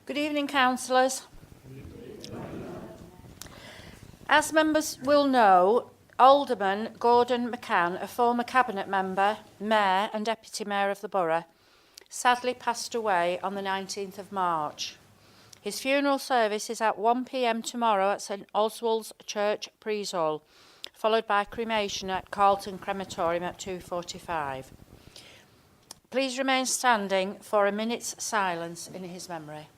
Good evening, councillors. As members will know, Alderman Gordon McCann, a former cabinet member, mayor and deputy mayor of the borough, sadly passed away on the 19th of March. His funeral service is at 1 p.m. tomorrow at St Oswald's Church, Preeshall, followed by cremation at Carlton Crematorium at 2:45. Please remain standing for a minute's silence in his memory.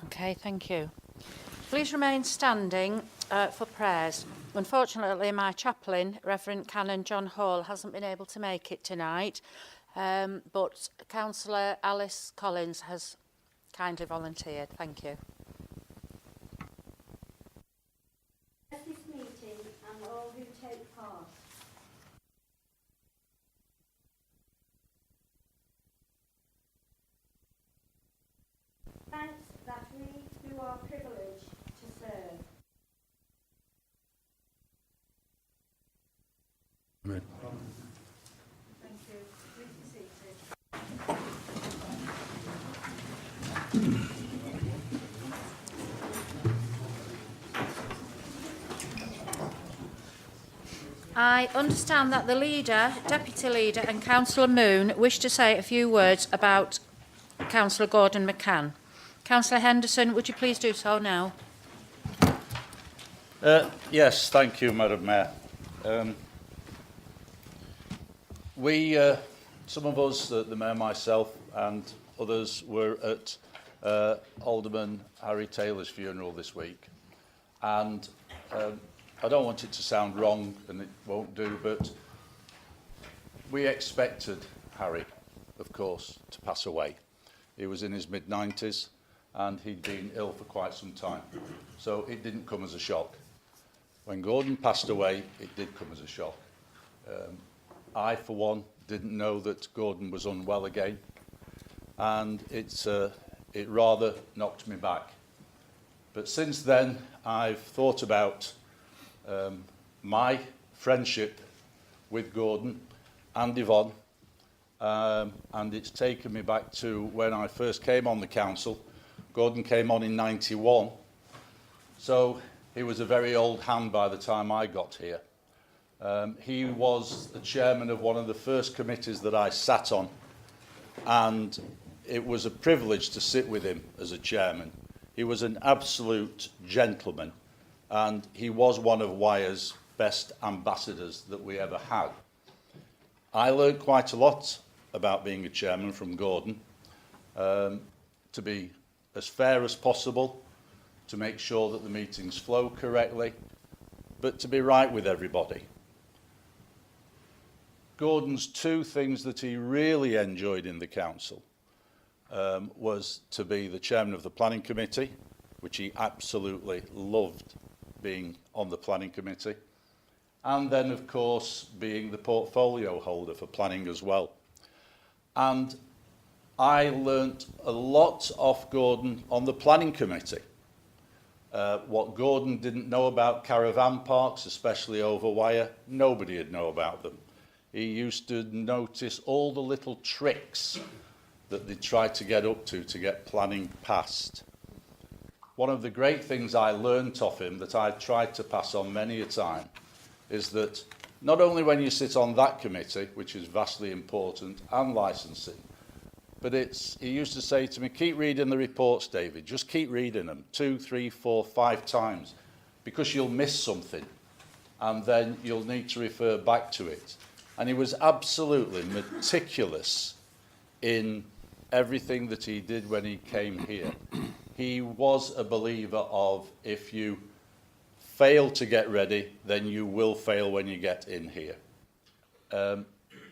Okay, thank you. Please remain standing for prayers. Unfortunately, my chaplain, Reverend Canon John Hall, hasn't been able to make it tonight, but Councillor Alice Collins has kindly volunteered. Thank you. This meeting and all who take part. Thanks that we who are privileged to serve. Amen. Thank you. Please be seated. I understand that the leader, deputy leader and Councillor Moon wish to say a few words about Councillor Gordon McCann. Councillor Henderson, would you please do so now? Yes, thank you, Madam Mayor. Some of us, the Mayor, myself and others, were at Alderman Harry Taylor's funeral this week. And I don't want it to sound wrong, and it won't do, but we expected Harry, of course, to pass away. He was in his mid-90s and he'd been ill for quite some time. So it didn't come as a shock. When Gordon passed away, it did come as a shock. I, for one, didn't know that Gordon was unwell again, and it rather knocked me back. But since then, I've thought about my friendship with Gordon and Yvonne, and it's taken me back to when I first came on the council. Gordon came on in '91, so he was a very old hand by the time I got here. He was the chairman of one of the first committees that I sat on, and it was a privilege to sit with him as a chairman. He was an absolute gentleman, and he was one of Wyre's best ambassadors that we ever had. I learned quite a lot about being a chairman from Gordon, to be as fair as possible, to make sure that the meetings flow correctly, but to be right with everybody. Gordon's two things that he really enjoyed in the council was to be the chairman of the planning committee, which he absolutely loved being on the planning committee, and then of course being the portfolio holder for planning as well. And I learnt a lot off Gordon on the planning committee. What Gordon didn't know about caravan parks, especially over Wyre, nobody would know about them. He used to notice all the little tricks that they tried to get up to get planning passed. One of the great things I learnt off him that I tried to pass on many a time is that not only when you sit on that committee, which is vastly important, and licensing, but he used to say to me, keep reading the reports, David, just keep reading them 2, 3, 4, 5 times, because you'll miss something, and then you'll need to refer back to it. And he was absolutely meticulous in everything that he did when he came here. He was a believer of, if you fail to get ready, then you will fail when you get in here.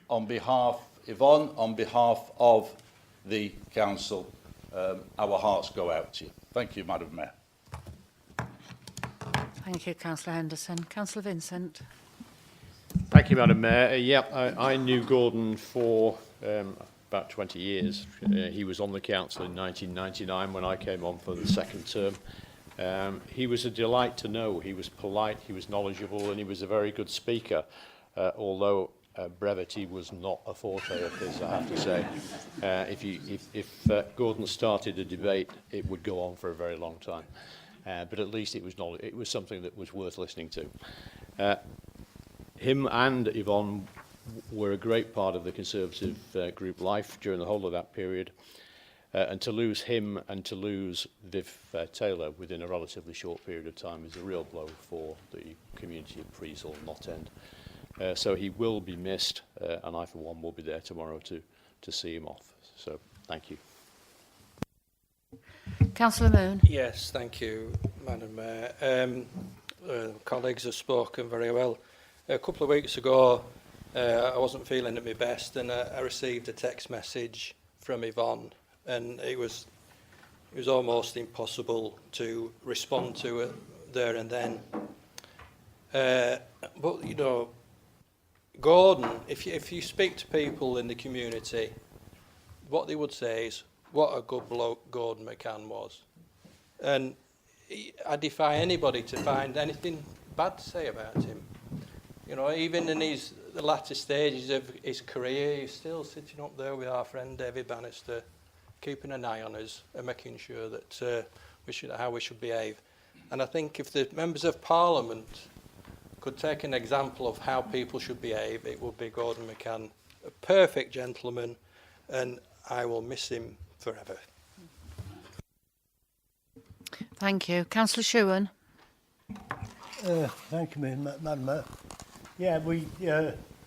On behalf, Yvonne, on behalf of the council, our hearts go out to you. Thank you, Madam Mayor. Thank you, Councillor Henderson. Councillor Vincent. Thank you, Madam Mayor. I knew Gordon for about 20 years. He was on the council in 1999 when I came on for the second term. He was a delight to know. He was polite, he was knowledgeable, and he was a very good speaker, although brevity was not a forte of his, I have to say. If Gordon started a debate, it would go on for a very long time. But at least it was something that was worth listening to. Him and Yvonne were a great part of the Conservative group life during the whole of that period. And to lose him and to lose Viv Taylor within a relatively short period of time is a real blow for the community of Priesel, Knott End. So he will be missed, and I, for one, will be there tomorrow to see him off. So thank you. Councillor Moon. Yes, thank you, Madam Mayor. Colleagues have spoken very well. A couple of weeks ago, I wasn't feeling at my best, and I received a text message from Yvonne, and it was almost impossible to respond to it there and then. But you know, Gordon, if you speak to people in the community, what they would say is, what a good bloke Gordon McCann was. And I defy anybody to find anything bad to say about him. You know, even in the latter stages of his career, he's still sitting up there with our friend David Bannister, keeping an eye on us and making sure that how we should behave. And I think if the members of Parliament could take an example of how people should behave, it would be Gordon McCann, a perfect gentleman, and I will miss him forever. Thank you. Councillor Shewan. Thank you, Madam Mayor. Yeah,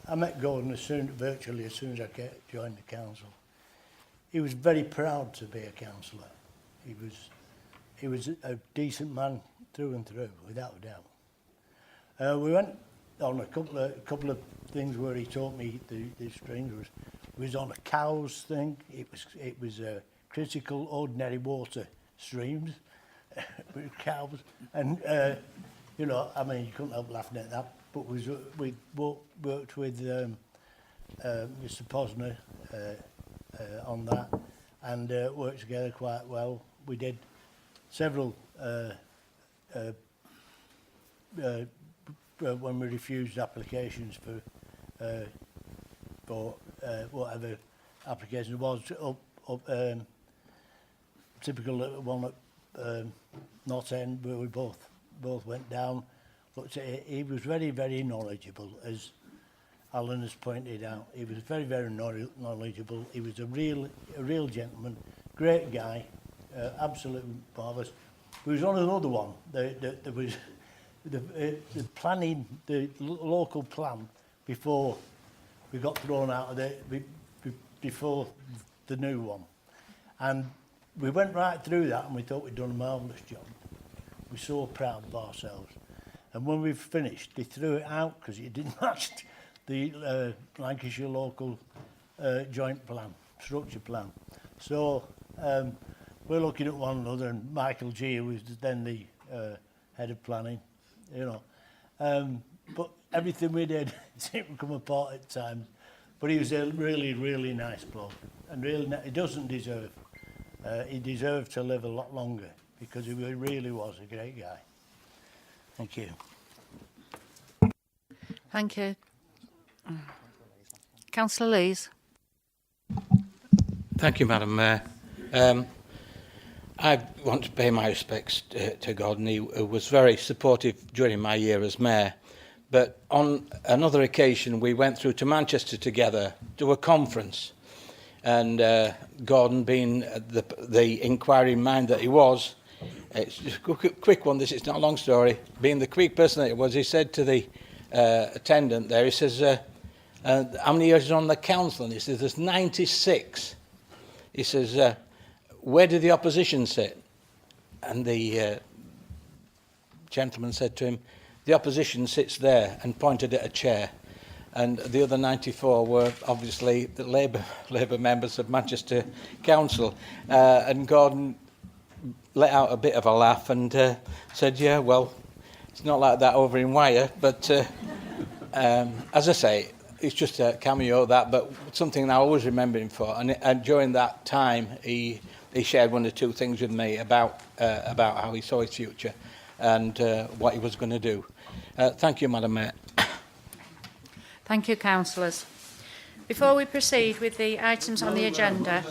I met Gordon virtually as soon as I joined the council. He was very proud to be a councillor. He was a decent man through and through, without a doubt. We went on a couple of things where he taught me the strings. Was on a cows thing. It was critical ordinary water streams with cows, and you know, I mean, you couldn't help laughing at that. But we worked with Mr. Posner on that, and worked together quite well. We did several when we refused applications for whatever application it was, typical one at Knott End, where we both went down. But he was very, very knowledgeable, as Alan has pointed out. He was very, very knowledgeable. He was a real gentleman, great guy, absolutely marvellous. There was only another one. There was the planning, the local plan, before we got thrown out of before the new one. And we went right through that, and we thought we'd done a marvellous job. We're so proud of ourselves. And when we finished, they threw it out because it didn't match the Lancashire local joint plan, structure plan. So we're looking at one another, and Michael G, who was then the head of planning, you know. But everything we did seemed to come apart at times. But he was a really, really nice bloke, and really, he doesn't deserve. He deserved to live a lot longer, because he really was a great guy. Thank you. Thank you. Councillor Lees. Thank you, Madam Mayor. I want to pay my respects to Gordon. He was very supportive during my year as mayor, but on another occasion we went through to Manchester together to a conference, and Gordon, being the inquiring mind that he was, it's just a quick one, this is not a long story, being the quick person that he was, he said to the attendant there, he says, how many years is on the council? And he says, there's 96. He says, where did the opposition sit? And the gentleman said to him, the opposition sits there, and pointed at a chair. And the other 94 were obviously the Labour members of Manchester Council. And Gordon let out a bit of a laugh and said, yeah, well, it's not like that over in Wyre. But as I say, it's just a cameo, that, but something I always remember him for. And during that time, he shared one or two things with me about how he saw his future and what he was going to do. Thank you, Madam Mayor. Thank you, councillors. Before we proceed with the items on the agenda...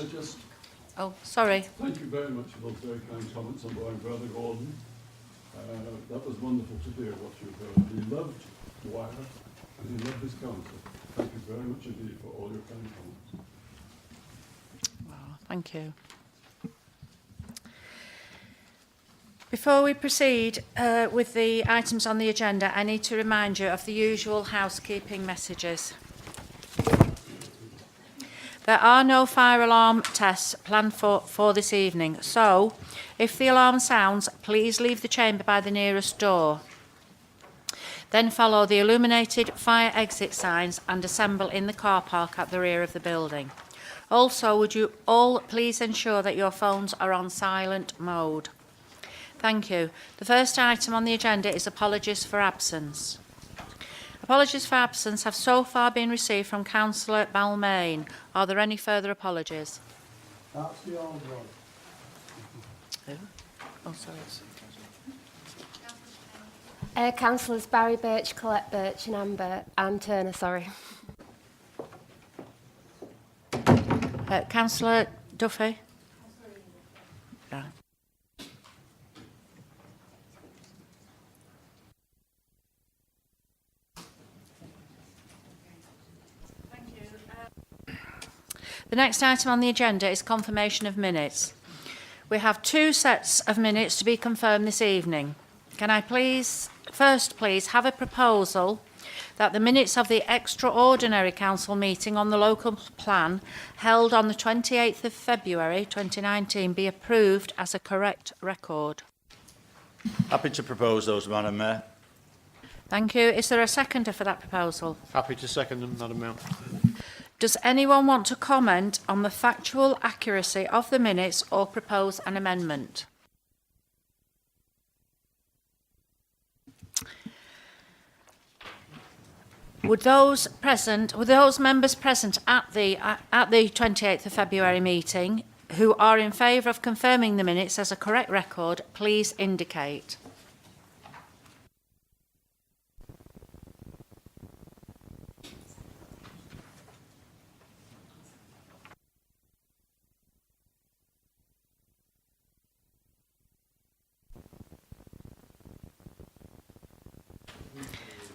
Oh, sorry. Thank you very much for those very kind comments on Bowen Brother Gordon. That was wonderful to hear what you've heard. He loved Wyre and he loved his council. Thank you very much indeed for all your kind comments. Well, thank you. Before we proceed with the items on the agenda, I need to remind you of the usual housekeeping messages. There are no fire alarm tests planned for this evening, so if the alarm sounds, please leave the chamber by the nearest door. Then follow the illuminated fire exit signs and assemble in the car park at the rear of the building. Also, would you all please ensure that your phones are on silent mode? Thank you. The first item on the agenda is apologies for absence. Apologies for absence have so far been received from Councillor Balmain. Are there any further apologies? That's the old one. Who? Oh, sorry. Councillors Barry Birch, Colette Birch and Anne Turner, sorry. Councillor Duffy? Right. The next item on the agenda is confirmation of minutes. We have 2 sets of minutes to be confirmed this evening. Can I please have a proposal that the minutes of the extraordinary council meeting on the local plan held on the 28th of February 2019 be approved as a correct record? Happy to propose those, Madam Mayor. Thank you. Is there a seconder for that proposal? Happy to second them, Madam Mayor. Does anyone want to comment on the factual accuracy of the minutes or propose an amendment? Would those members present at the 28th of February meeting who are in favour of confirming the minutes as a correct record, please indicate.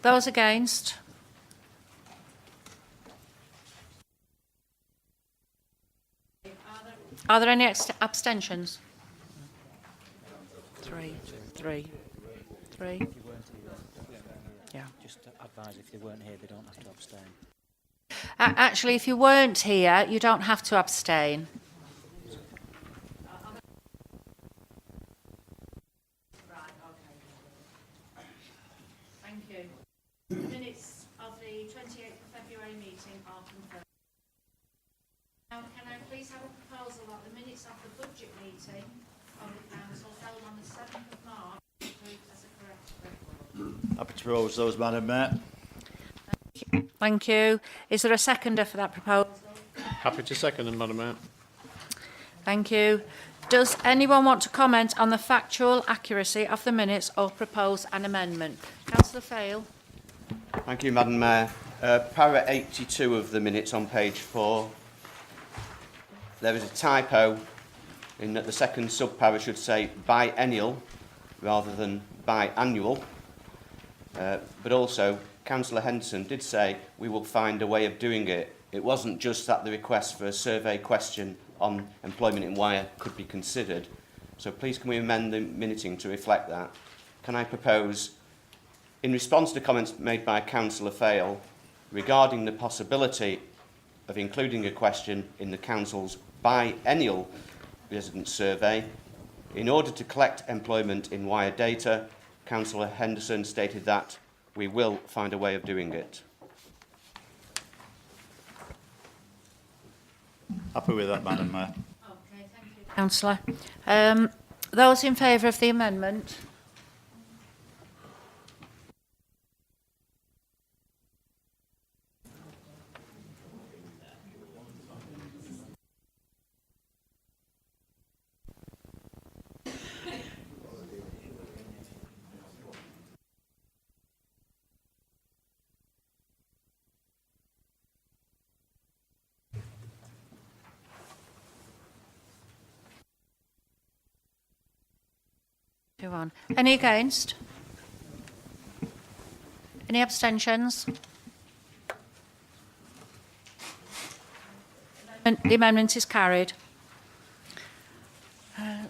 Those against? Are there any abstentions? Three. Yeah. Just to advise, if they weren't here, they don't have to abstain. Actually, if you weren't here, you don't have to abstain. Thank you. The minutes of the 28th of February meeting are confirmed. Now, can I please have a proposal that the minutes of the budget meeting of the council held on the 7th of March be approved as a correct record? Happy to propose those, Madam Mayor. Thank you. Is there a seconder for that proposal? Happy to second them, Madam Mayor. Thank you. Does anyone want to comment on the factual accuracy of the minutes or propose an amendment? Councillor Fail. Thank you, Madam Mayor. Para 82 of the minutes on page 4. There is a typo in that the second sub-para should say biennial rather than biannual. But also, Councillor Henderson did say we will find a way of doing it. It wasn't just that the request for a survey question on employment in Wyre could be considered. So please can we amend the minuting to reflect that? Can I propose, in response to comments made by Councillor Fail regarding the possibility of including a question in the Council's biennial resident survey, in order to collect employment in Wyre data, Councillor Henderson stated that we will find a way of doing it. Happy with that, Madam Mayor. Okay, thank you, Councillor. Those in favour of the amendment? Any against? Any abstentions? The amendment is carried.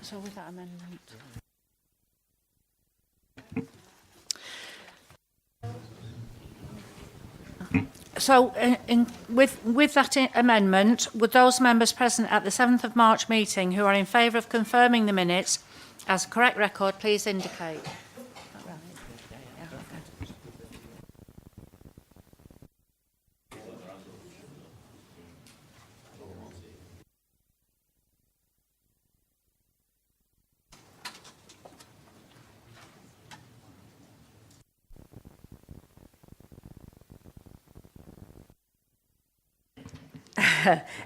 So with that amendment. So with that amendment, would those members present at the 7th of March meeting who are in favour of confirming the minutes as a correct record, please indicate.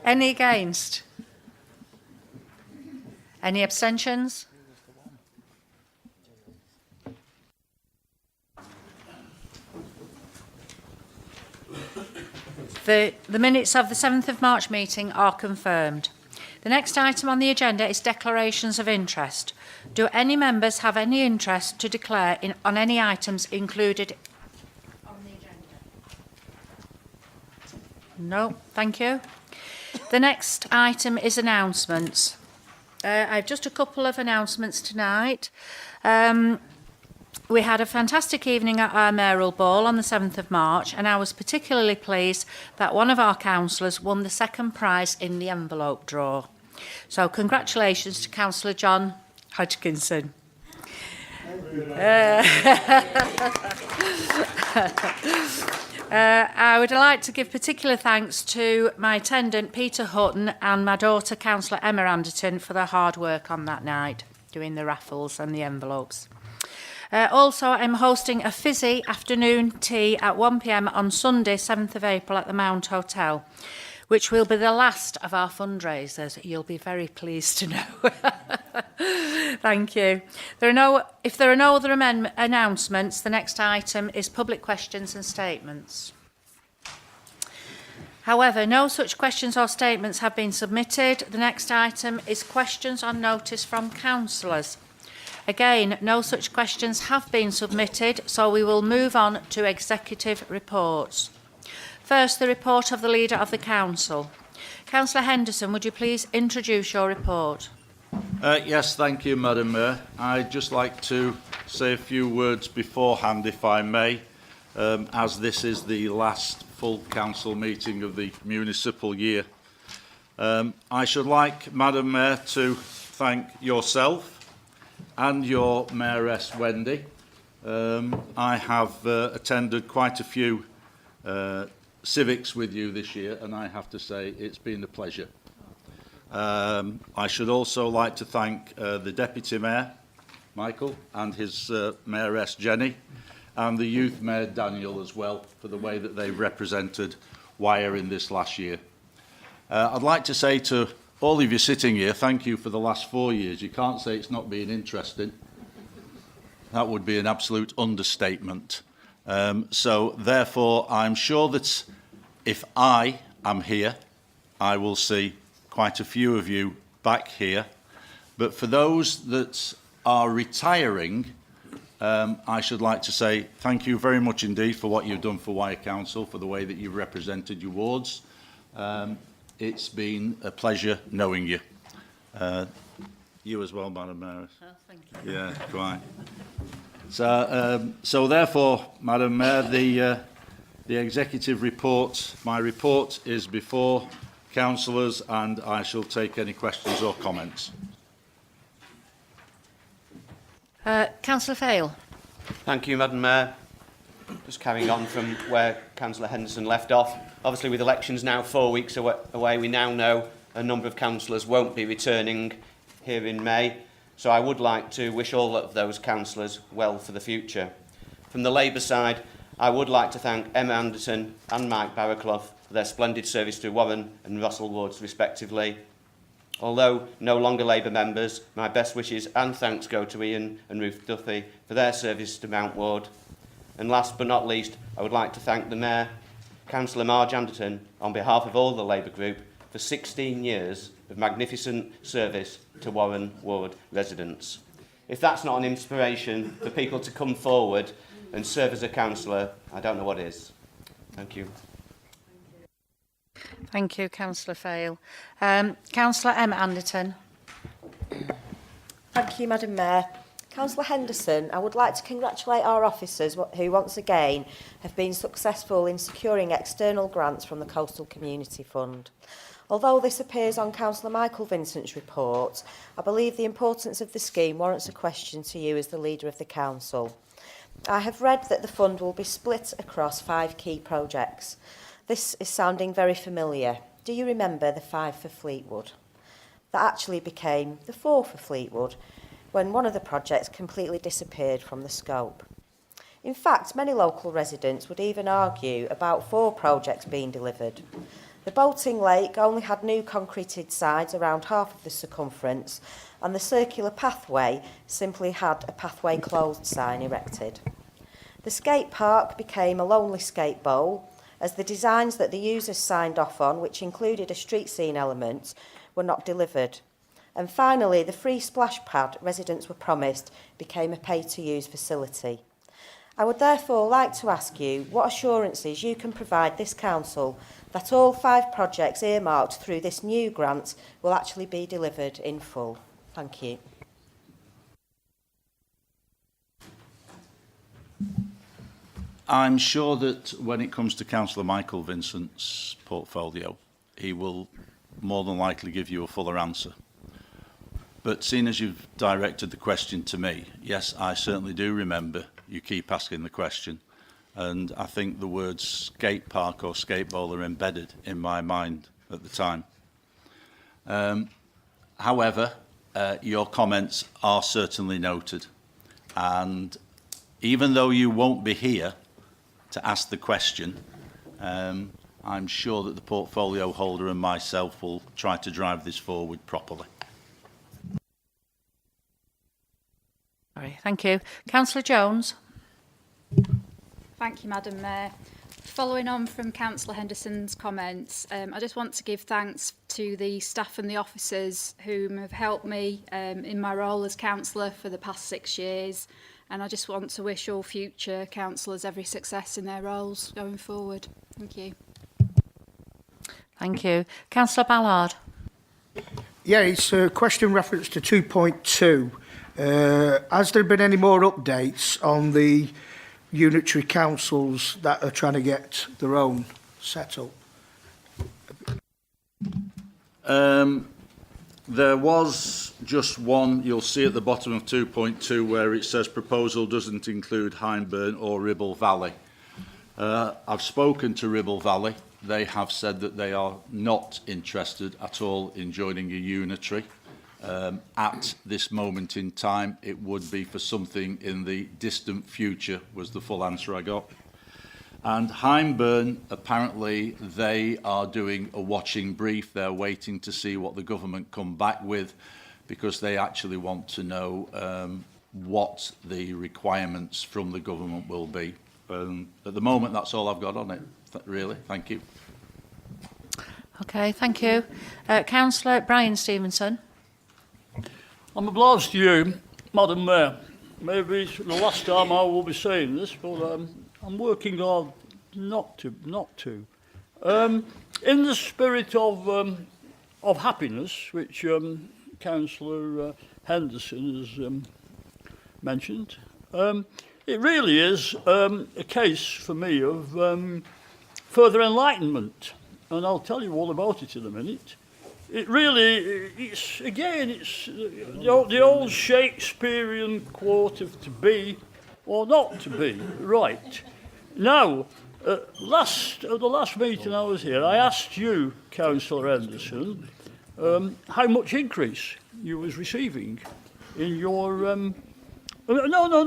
Any against? Any abstentions? The minutes of the 7th of March meeting are confirmed. The next item on the agenda is declarations of interest. Do any members have any interest to declare on any items included on the agenda? No, thank you. The next item is announcements. I have just a couple of announcements tonight. We had a fantastic evening at our mayoral ball on the 7th of March, and I was particularly pleased that one of our councillors won the second prize in the envelope draw. So congratulations to Councillor John Hodgkinson. I would like to give particular thanks to my attendant Peter Hutton and my daughter Councillor Emma Anderton for their hard work on that night, doing the raffles and the envelopes. Also, I'm hosting a fizzy afternoon tea at 1 p.m. on Sunday, 7th of April at the Mount Hotel, which will be the last of our fundraisers. You'll be very pleased to know. Thank you. If there are no other announcements, the next item is public questions and statements. However, no such questions or statements have been submitted. The next item is questions on notice from councillors. Again, no such questions have been submitted, so we will move on to executive reports. First, the report of the Leader of the Council. Councillor Henderson, would you please introduce your report? Yes, thank you, Madam Mayor. I'd just like to say a few words beforehand, if I may, as this is the last full council meeting of the municipal year. I should like, Madam Mayor, to thank yourself and your Mayoress Wendy. I have attended quite a few civics with you this year, and I have to say it's been a pleasure. I should also like to thank the Deputy Mayor, Michael, and his Mayoress Jenny, and the Youth Mayor Daniel as well, for the way that they represented Wyre in this last year. I'd like to say to all of you sitting here, thank you for the last 4 years. You can't say it's not been interesting. That would be an absolute understatement. So therefore, I'm sure that if I am here, I will see quite a few of you back here. But for those that are retiring, I should like to say thank you very much indeed for what you've done for Wyre Council, for the way that you've represented your wards. It's been a pleasure knowing you. You as well, Madam Mayor. Oh, thank you. Yeah, quite. So therefore, Madam Mayor, the executive report, my report is before councillors, and I shall take any questions or comments. Councillor Fail. Thank you, Madam Mayor. Just carrying on from where Councillor Henderson left off. Obviously, with elections now 4 weeks away, we now know a number of councillors won't be returning here in May. So I would like to wish all of those councillors well for the future. From the Labour side, I would like to thank Emma Anderson and Mike Barraclough for their splendid service to Warren and Russell wards respectively. Although no longer Labour members, my best wishes and thanks go to Ian and Ruth Duffy for their service to Mount Ward. And last but not least, I would like to thank the Mayor, Councillor Marge Anderton, on behalf of all the Labour group, for 16 years of magnificent service to Warren Ward residents. If that's not an inspiration for people to come forward and serve as a councillor, I don't know what is. Thank you. Thank you, Councillor Fail. Councillor Emma Anderton. Thank you, Madam Mayor. Councillor Henderson, I would like to congratulate our officers who once again have been successful in securing external grants from the Coastal Community Fund. Although this appears on Councillor Michael Vincent's report, I believe the importance of the scheme warrants a question to you as the leader of the council. I have read that the fund will be split across 5 key projects. This is sounding very familiar. Do you remember the 5 for Fleetwood? That actually became the 4 for Fleetwood when one of the projects completely disappeared from the scope. In fact, many local residents would even argue about 4 projects being delivered. The boating lake only had new concreted sides around half of the circumference, and the circular pathway simply had a pathway closed sign erected. The skate park became a lonely skate bowl, as the designs that the users signed off on, which included a street scene element, were not delivered. And finally, the free splash pad residents were promised became a pay-to-use facility. I would therefore like to ask you what assurances you can provide this council that all 5 projects earmarked through this new grant will actually be delivered in full. Thank you. I'm sure that when it comes to Councillor Michael Vincent's portfolio, he will more than likely give you a fuller answer. But seeing as you've directed the question to me, yes, I certainly do remember you keep asking the question, and I think the words skate park or skate bowl are embedded in my mind at the time. However, your comments are certainly noted, and even though you won't be here to ask the question, I'm sure that the portfolio holder and myself will try to drive this forward properly. All right, thank you. Councillor Jones. Thank you, Madam Mayor. Following on from Councillor Henderson's comments, I just want to give thanks to the staff and the officers who have helped me in my role as councillor for the past 6 years, and I just want to wish all future councillors every success in their roles going forward. Thank you. Thank you. Councillor Ballard. Yeah, it's a question in reference to 2.2. Has there been any more updates on the unitary councils that are trying to get their own set up? There was just one, you'll see at the bottom of 2.2 where it says proposal doesn't include Hyndburn or Ribble Valley. I've spoken to Ribble Valley. They have said that they are not interested at all in joining a unitary. At this moment in time, it would be for something in the distant future, was the full answer I got. And Hyndburn, apparently, they are doing a watching brief. They're waiting to see what the government come back with, because they actually want to know what the requirements from the government will be. At the moment, that's all I've got on it, really. Thank you. Okay, thank you. Councillor Brian Stevenson. I'm obliged to you, Madam Mayor. maybe it's the last time I will be saying this, but I'm working hard not to. In the spirit of happiness, which Councillor Henderson has mentioned, it really is a case for me of further enlightenment, and I'll tell you all about it in a minute. It really, it's the old Shakespearean quote of to be or not to be, right. Now, at the last meeting I was here, I asked you, Councillor Henderson, how much increase you was receiving in your... No, I'm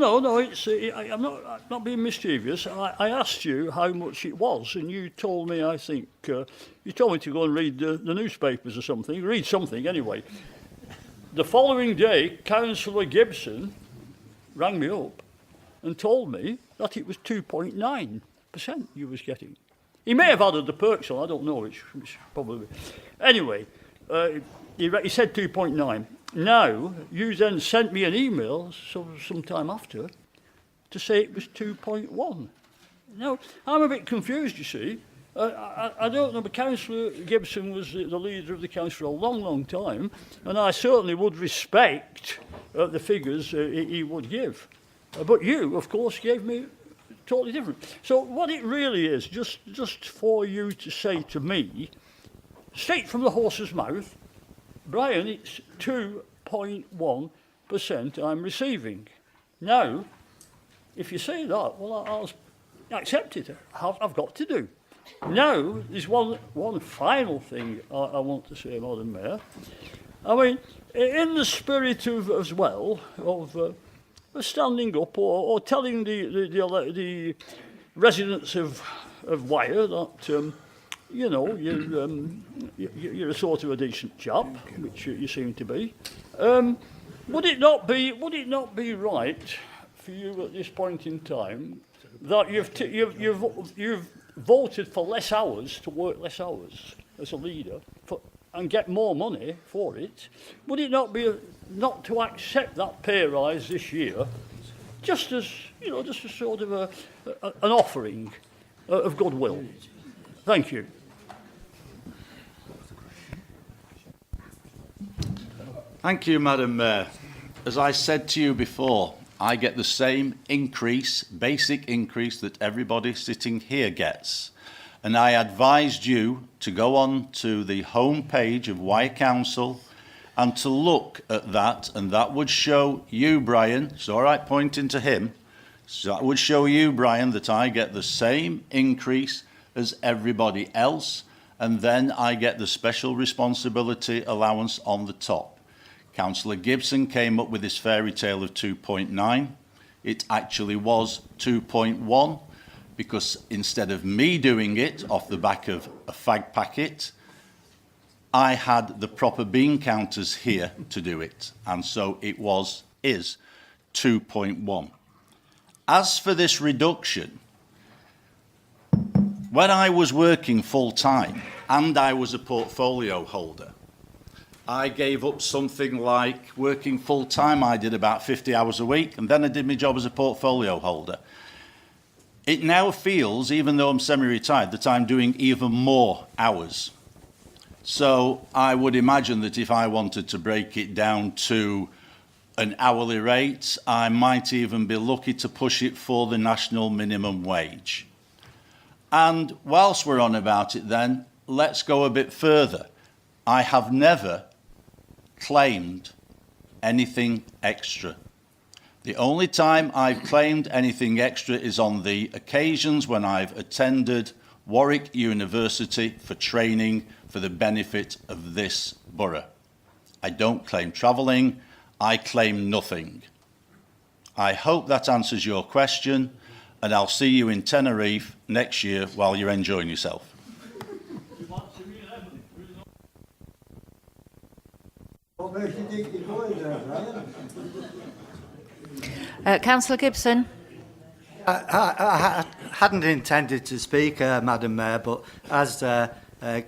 not being mischievous. I asked you how much it was, and you told me, I think, you told me to go and read the newspapers or something, read something anyway. The following day, Councillor Gibson rang me up and told me that it was 2.9% you was getting. He may have added the perks on, I don't know, which probably... Anyway, he said 2.9. Now, you then sent me an email some time after to say it was 2.1. Now, I'm a bit confused, you see. I don't know, but Councillor Gibson was the leader of the council for a long, long time, and I certainly would respect the figures he would give. But you, of course, gave me totally different. So what it really is, just for you to say to me, straight from the horse's mouth, Brian, it's 2.1% I'm receiving. Now, if you say that, well, I'll accept it. I've got to do. Now, there's one final thing I want to say, Madam Mayor. I mean, in the spirit of, as well, of standing up or telling the residents of Wyre that, you know, you're a sort of a decent chap, which you seem to be. Would it not be right for you at this point in time that you've voted for less hours to work less hours as a leader and get more money for it? Would it not be not to accept that pay rise this year, just as just a sort of an offering of goodwill? Thank you. Thank you, Madam Mayor. As I said to you before, I get the same increase, basic increase that everybody sitting here gets. And I advised you to go on to the home page of Wyre Council and to look at that, and that would show you, Brian, it's all right pointing to him, so that would show you, Brian, that I get the same increase as everybody else, and then I get the special responsibility allowance on the top. Councillor Gibson came up with this fairy tale of 2.9. It actually was 2.1 because instead of me doing it off the back of a fag packet, I had the proper bean counters here to do it. And so it is 2.1. As for this reduction, when I was working full time and I was a portfolio holder, I gave up something like working full time. I did about 50 hours a week, and then I did my job as a portfolio holder. It now feels, even though I'm semi-retired, that I'm doing even more hours. So I would imagine that if I wanted to break it down to an hourly rate, I might even be lucky to push it for the national minimum wage. And whilst we're on about it then, let's go a bit further. I have never claimed anything extra. The only time I've claimed anything extra is on the occasions when I've attended Warwick University for training for the benefit of this borough. I don't claim travelling, I claim nothing. I hope that answers your question, and I'll see you in Tenerife next year while you're enjoying yourself. What makes you think you're going there, Brian? Councillor Gibson. I hadn't intended to speak, Madam Mayor, but as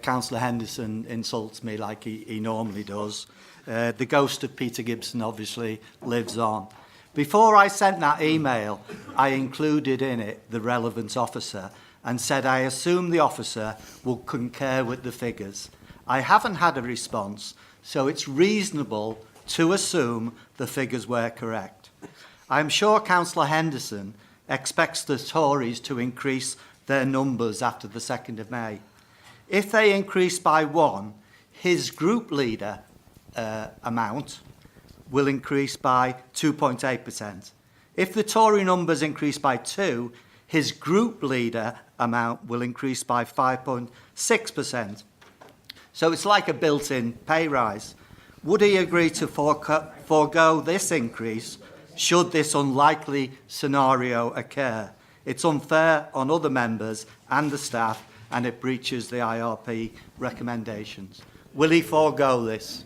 Councillor Henderson insults me like he normally does, the ghost of Peter Gibson obviously lives on. Before I sent that email, I included in it the relevant officer and said I assume the officer will concur with the figures. I haven't had a response, so it's reasonable to assume the figures were correct. I'm sure Councillor Henderson expects the Tories to increase their numbers after the 2nd of May. If they increase by 1, his group leader amount will increase by 2.8%. If the Tory numbers increase by 2, his group leader amount will increase by 5.6%. So it's like a built-in pay rise. Would he agree to forego this increase should this unlikely scenario occur? It's unfair on other members and the staff, and it breaches the IRP recommendations. Will he forego this?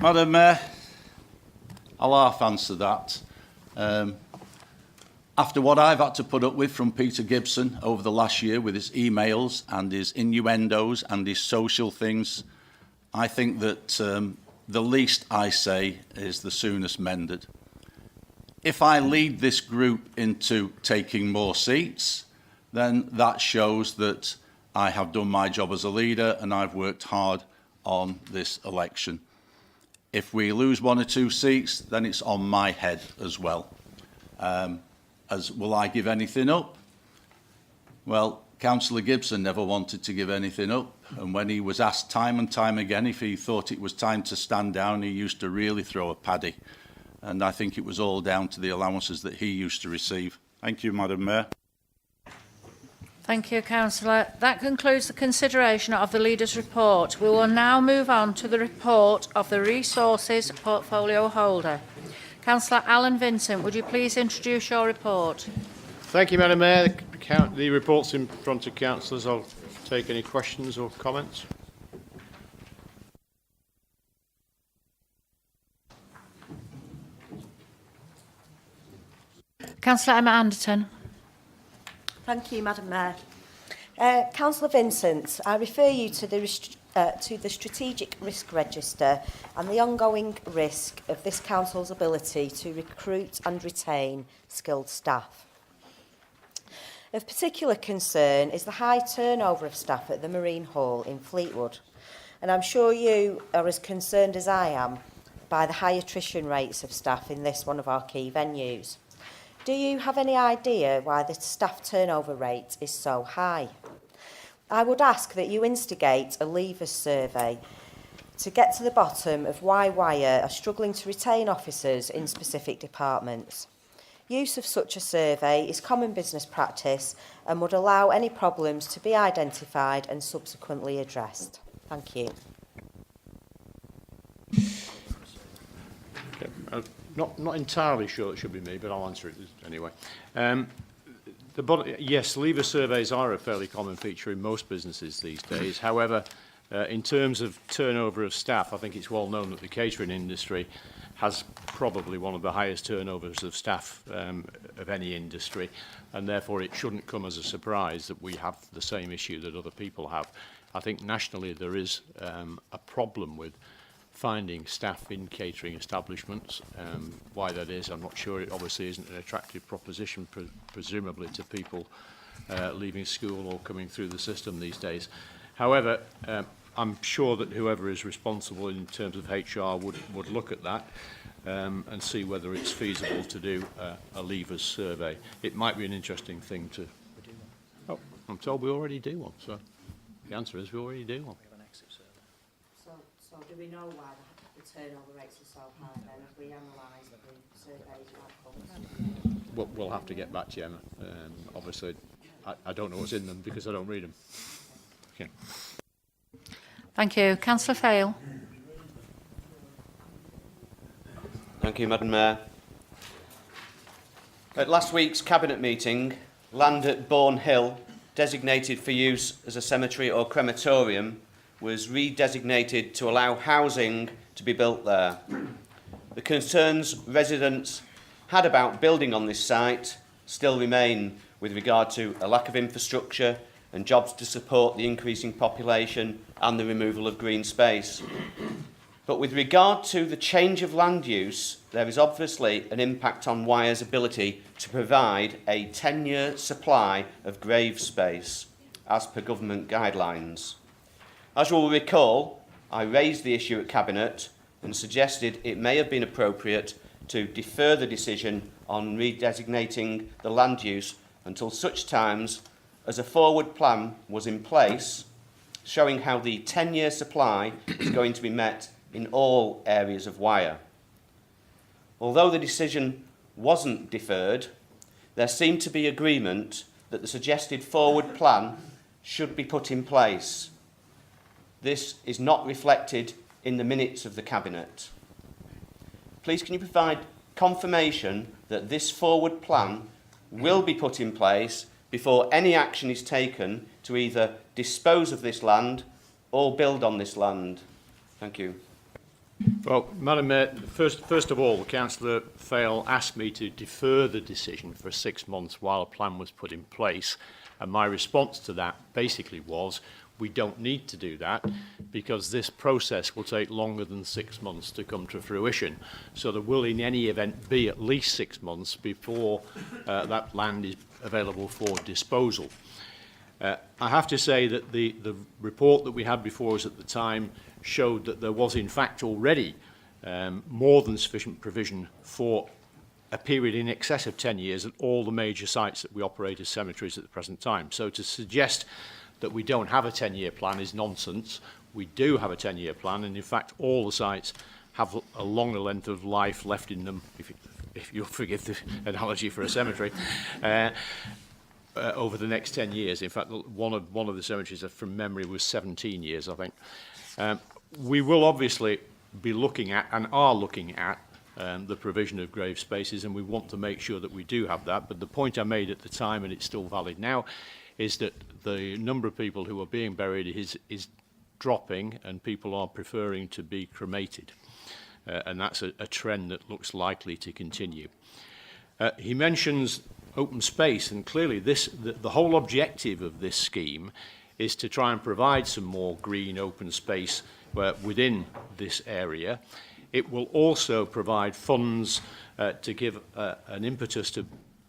Madam Mayor, I'll half answer that. After what I've had to put up with from Peter Gibson over the last year with his emails and his innuendos and his social things, I think that the least I say is the soonest mended. If I lead this group into taking more seats, then that shows that I have done my job as a leader and I've worked hard on this election. If we lose 1 or 2 seats, then it's on my head as well. Will I give anything up? Well, Councillor Gibson never wanted to give anything up, and when he was asked time and time again if he thought it was time to stand down, he used to really throw a paddy. And I think it was all down to the allowances that he used to receive. Thank you, Madam Mayor. Thank you, Councillor. That concludes the consideration of the Leader's Report. We will now move on to the report of the Resources Portfolio Holder. Councillor Alan Vincent, would you please introduce your report? Thank you, Madam Mayor. The report's in front of councillors. I'll take any questions or comments. Councillor Emma Anderton. Thank you, Madam Mayor. Councillor Vincent, I refer you to the Strategic Risk Register and the ongoing risk of this council's ability to recruit and retain skilled staff. Of particular concern is the high turnover of staff at the Marine Hall in Fleetwood, and I'm sure you are as concerned as I am by the high attrition rates of staff in this one of our key venues. Do you have any idea why the staff turnover rate is so high? I would ask that you instigate a leavers survey to get to the bottom of why Wyre are struggling to retain officers in specific departments. Use of such a survey is common business practice and would allow any problems to be identified and subsequently addressed. Thank you. Okay. Not entirely sure it should be me, but I'll answer it anyway. Yes, leaver surveys are a fairly common feature in most businesses these days. However, in terms of turnover of staff, I think it's well known that the catering industry has probably one of the highest turnovers of staff of any industry, and therefore it shouldn't come as a surprise that we have the same issue that other people have. I think nationally there is a problem with finding staff in catering establishments. Why that is, I'm not sure. It obviously isn't an attractive proposition, presumably to people leaving school or coming through the system these days. However, I'm sure that whoever is responsible in terms of HR would look at that and see whether it's feasible to do a leavers survey. It might be an interesting thing to... Oh, I'm told we already do one, so the answer is we already do one. So do we know why the turnover rates are so high then? Have we analysed the surveys outcomes? We'll have to get back to you, Emma. Obviously, I don't know what's in them because I don't read them. Okay. Thank you. Councillor Fail. Thank you, Madam Mayor. At last week's Cabinet meeting, land at Bourne Hill, designated for use as a cemetery or crematorium, was redesignated to allow housing to be built there. The concerns residents had about building on this site still remain with regard to a lack of infrastructure and jobs to support the increasing population and the removal of green space. But with regard to the change of land use, there is obviously an impact on Wyre's ability to provide a 10-year supply of grave space, as per government guidelines. As you will recall, I raised the issue at Cabinet and suggested it may have been appropriate to defer the decision on redesignating the land use until such times as a forward plan was in place, showing how the 10-year supply is going to be met in all areas of Wyre. Although the decision wasn't deferred, there seemed to be agreement that the suggested forward plan should be put in place. This is not reflected in the minutes of the Cabinet. Please can you provide confirmation that this forward plan will be put in place before any action is taken to either dispose of this land or build on this land? Thank you. Well, Madam Mayor, first of all, Councillor Fale asked me to defer the decision for 6 months while a plan was put in place, and my response to that basically was we don't need to do that because this process will take longer than 6 months to come to fruition. So there will in any event be at least 6 months before that land is available for disposal. I have to say that the report that we had before us at the time showed that there was in fact already more than sufficient provision for a period in excess of 10 years at all the major sites that we operate as cemeteries at the present time. So to suggest that we don't have a 10-year plan is nonsense. We do have a 10-year plan, and in fact all the sites have a longer length of life left in them, if you'll forgive the analogy for a cemetery, over the next 10 years. In fact, one of the cemeteries from memory was 17 years, I think. We will obviously be looking at, and are looking at, the provision of grave spaces, and we want to make sure that we do have that. But the point I made at the time, and it's still valid now, is that the number of people who are being buried is dropping, and people are preferring to be cremated. And that's a trend that looks likely to continue. He mentions open space, and clearly the whole objective of this scheme is to try and provide some more green open space within this area. It will also provide funds to give an impetus to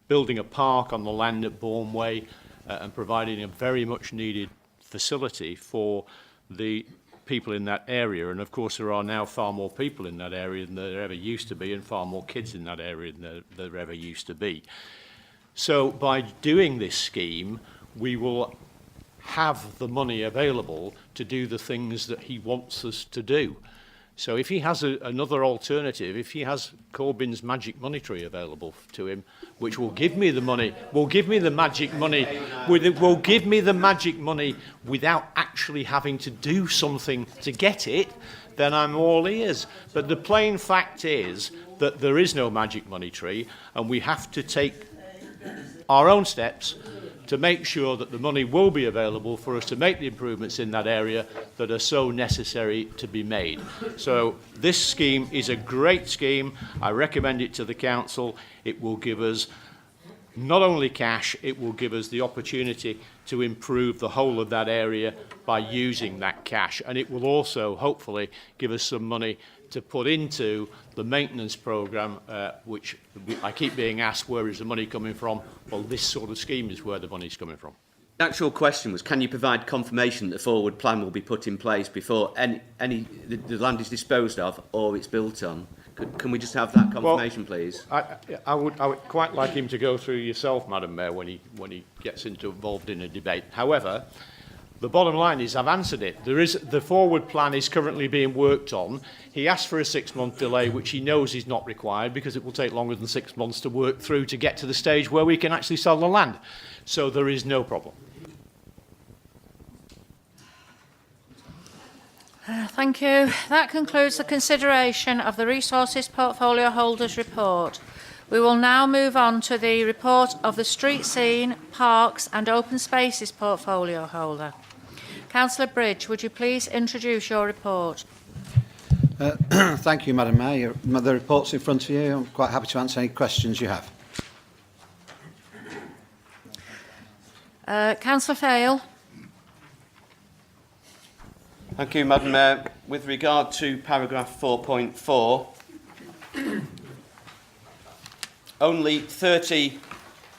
building a park on the land at Bowen Way and providing a very much needed facility for the people in that area. And of course there are now far more people in that area than there ever used to be, and far more kids in that area than there ever used to be. So by doing this scheme, we will have the money available to do the things that he wants us to do. So if he has another alternative, if he has Corbyn's magic money tree available to him, which will give me the money, will give me the magic money without actually having to do something to get it, then I'm all ears. But the plain fact is that there is no magic money tree, and we have to take our own steps to make sure that the money will be available for us to make the improvements in that area that are so necessary to be made. So this scheme is a great scheme. I recommend it to the council. It will give us not only cash, it will give us the opportunity to improve the whole of that area by using that cash. And it will also, hopefully, give us some money to put into the maintenance programme, which I keep being asked, where is the money coming from? Well, this sort of scheme is where the money is coming from. The actual question was, can you provide confirmation that the forward plan will be put in place before the land is disposed of or it's built on? Can we just have that confirmation, please? I would quite like him to go through yourself, Madam Mayor, when he gets involved in a debate. However, the bottom line is I've answered it. The forward plan is currently being worked on. He asked for a 6-month delay, which he knows is not required because it will take longer than 6 months to work through to get to the stage where we can actually sell the land. So there is no problem. Thank you. That concludes the consideration of the Resources Portfolio Holders Report. We will now move on to the report of the Street Scene, Parks and Open Spaces Portfolio Holder. Councillor Bridge, would you please introduce your report? Thank you, Madam Mayor. The report's in front of you. I'm quite happy to answer any questions you have. Councillor Fale. Thank you, Madam Mayor. With regard to paragraph 4.4, only 30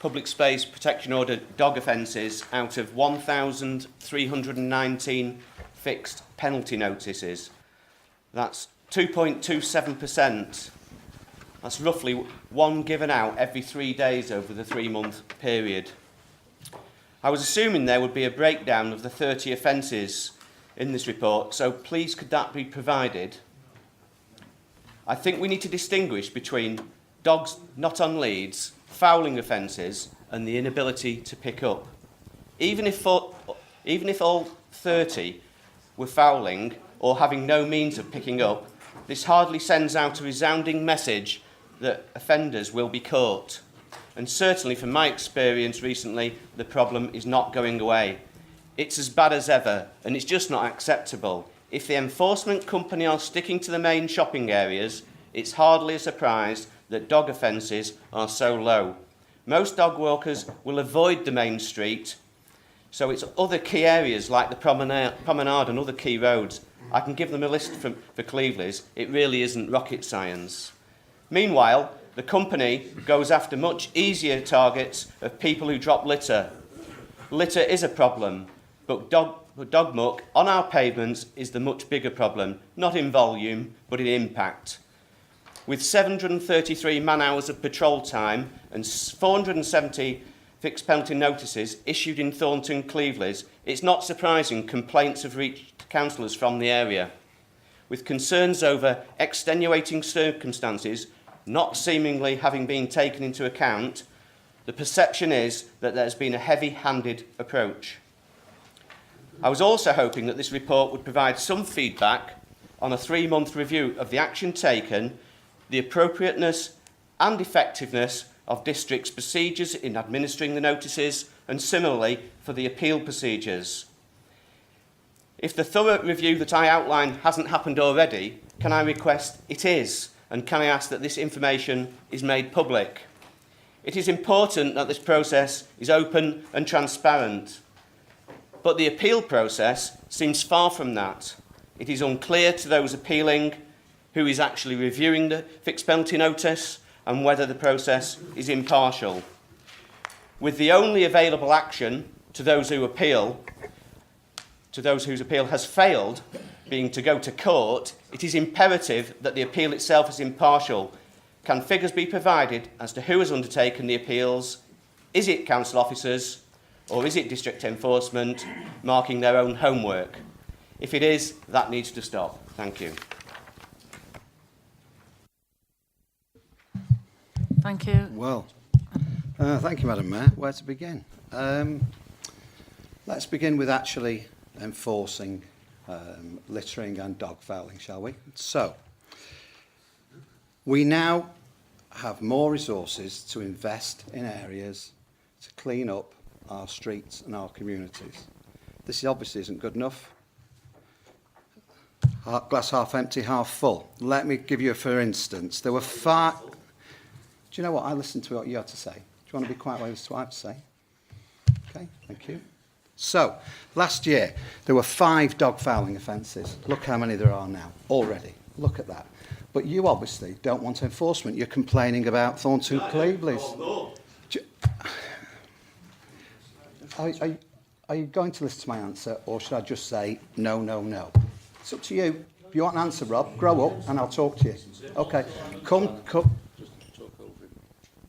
public space protection order dog offences out of 1,319 fixed penalty notices. That's 2.27%. That's roughly one given out every 3 days over the 3-month period. I was assuming there would be a breakdown of the 30 offences in this report, so please could that be provided? I think we need to distinguish between dogs not on leads, fouling offences and the inability to pick up. Even if all 30 were fouling or having no means of picking up, this hardly sends out a resounding message that offenders will be caught. And certainly from my experience recently, the problem is not going away. It's as bad as ever, and it's just not acceptable. If the enforcement company are sticking to the main shopping areas, it's hardly a surprise that dog offences are so low. Most dog walkers will avoid the main street, so it's other key areas like the promenade and other key roads. I can give them a list for Cleveland's. It really isn't rocket science. Meanwhile, the company goes after much easier targets of people who drop litter. Litter is a problem, but dog muck on our pavements is the much bigger problem, not in volume, but in impact. With 733 man-hours of patrol time and 470 fixed penalty notices issued in Thornton Cleveland's, it's not surprising complaints have reached councillors from the area. With concerns over extenuating circumstances not seemingly having been taken into account, the perception is that there's been a heavy-handed approach. I was also hoping that this report would provide some feedback on a 3-month review of the action taken, the appropriateness and effectiveness of districts' procedures in administering the notices, and similarly for the appeal procedures. If the thorough review that I outlined hasn't happened already, can I request it is, and can I ask that this information is made public? It is important that this process is open and transparent, but the appeal process seems far from that. It is unclear to those appealing who is actually reviewing the fixed penalty notice and whether the process is impartial. With the only available action to those who appeal, to those whose appeal has failed, being to go to court, it is imperative that the appeal itself is impartial. Can figures be provided as to who has undertaken the appeals? Is it council officers or is it district enforcement marking their own homework? If it is, that needs to stop. Thank you. Thank you. Well, thank you, Madam Mayor. Where to begin? Let's begin with actually enforcing littering and dog fouling, shall we? So, we now have more resources to invest in areas to clean up our streets and our communities. This obviously isn't good enough. Glass half empty, half full. Let me give you a for instance. There were 5... Do you know what? I listened to what you had to say. Do you want to be quiet while I listen to what I have to say? Okay, thank you. So, last year, there were 5 dog fouling offences. Look how many there are now, already. Look at that. But you obviously don't want enforcement. You're complaining about Thornton Cleveland's. Are you going to listen to my answer, or should I just say, no, no, no? It's up to you. If you want an answer, Rob, grow up and I'll talk to you. Okay, come. All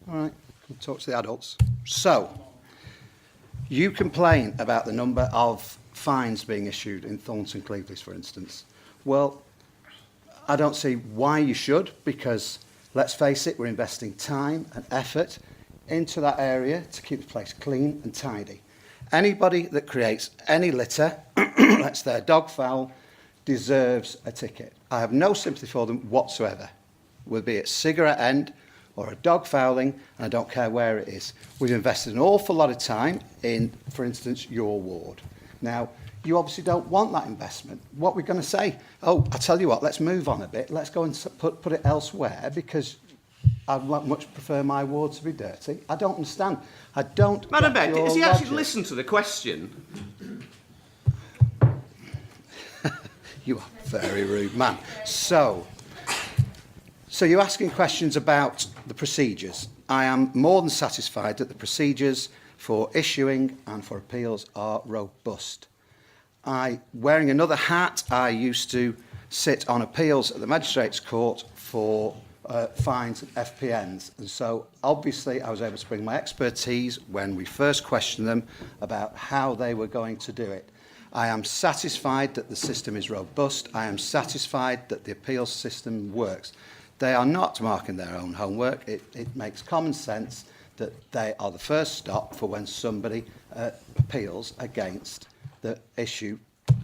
right, come talk to the adults. So, you complain about the number of fines being issued in Thornton Cleveland's, for instance. Well, I don't see why you should, because, let's face it, we're investing time and effort into that area to keep the place clean and tidy. Anybody that creates any litter, that's their dog foul, deserves a ticket. I have no sympathy for them whatsoever, whether it be a cigarette end or a dog fouling, and I don't care where it is. We've invested an awful lot of time in, for instance, your ward. Now, you obviously don't want that investment. What we're going to say, oh, I'll tell you what, let's move on a bit. Let's go and put it elsewhere, because I'd much prefer my ward to be dirty. I don't understand. I don't... Madam Mayor, has he actually listened to the question? You are a very rude man. So you're asking questions about the procedures. I am more than satisfied that the procedures for issuing and for appeals are robust. Wearing another hat, I used to sit on appeals at the Magistrates' Court for fines and FPNs. And so, obviously, I was able to bring my expertise when we first questioned them about how they were going to do it. I am satisfied that the system is robust. I am satisfied that the appeals system works. They are not marking their own homework. It makes common sense that they are the first stop for when somebody appeals against the issue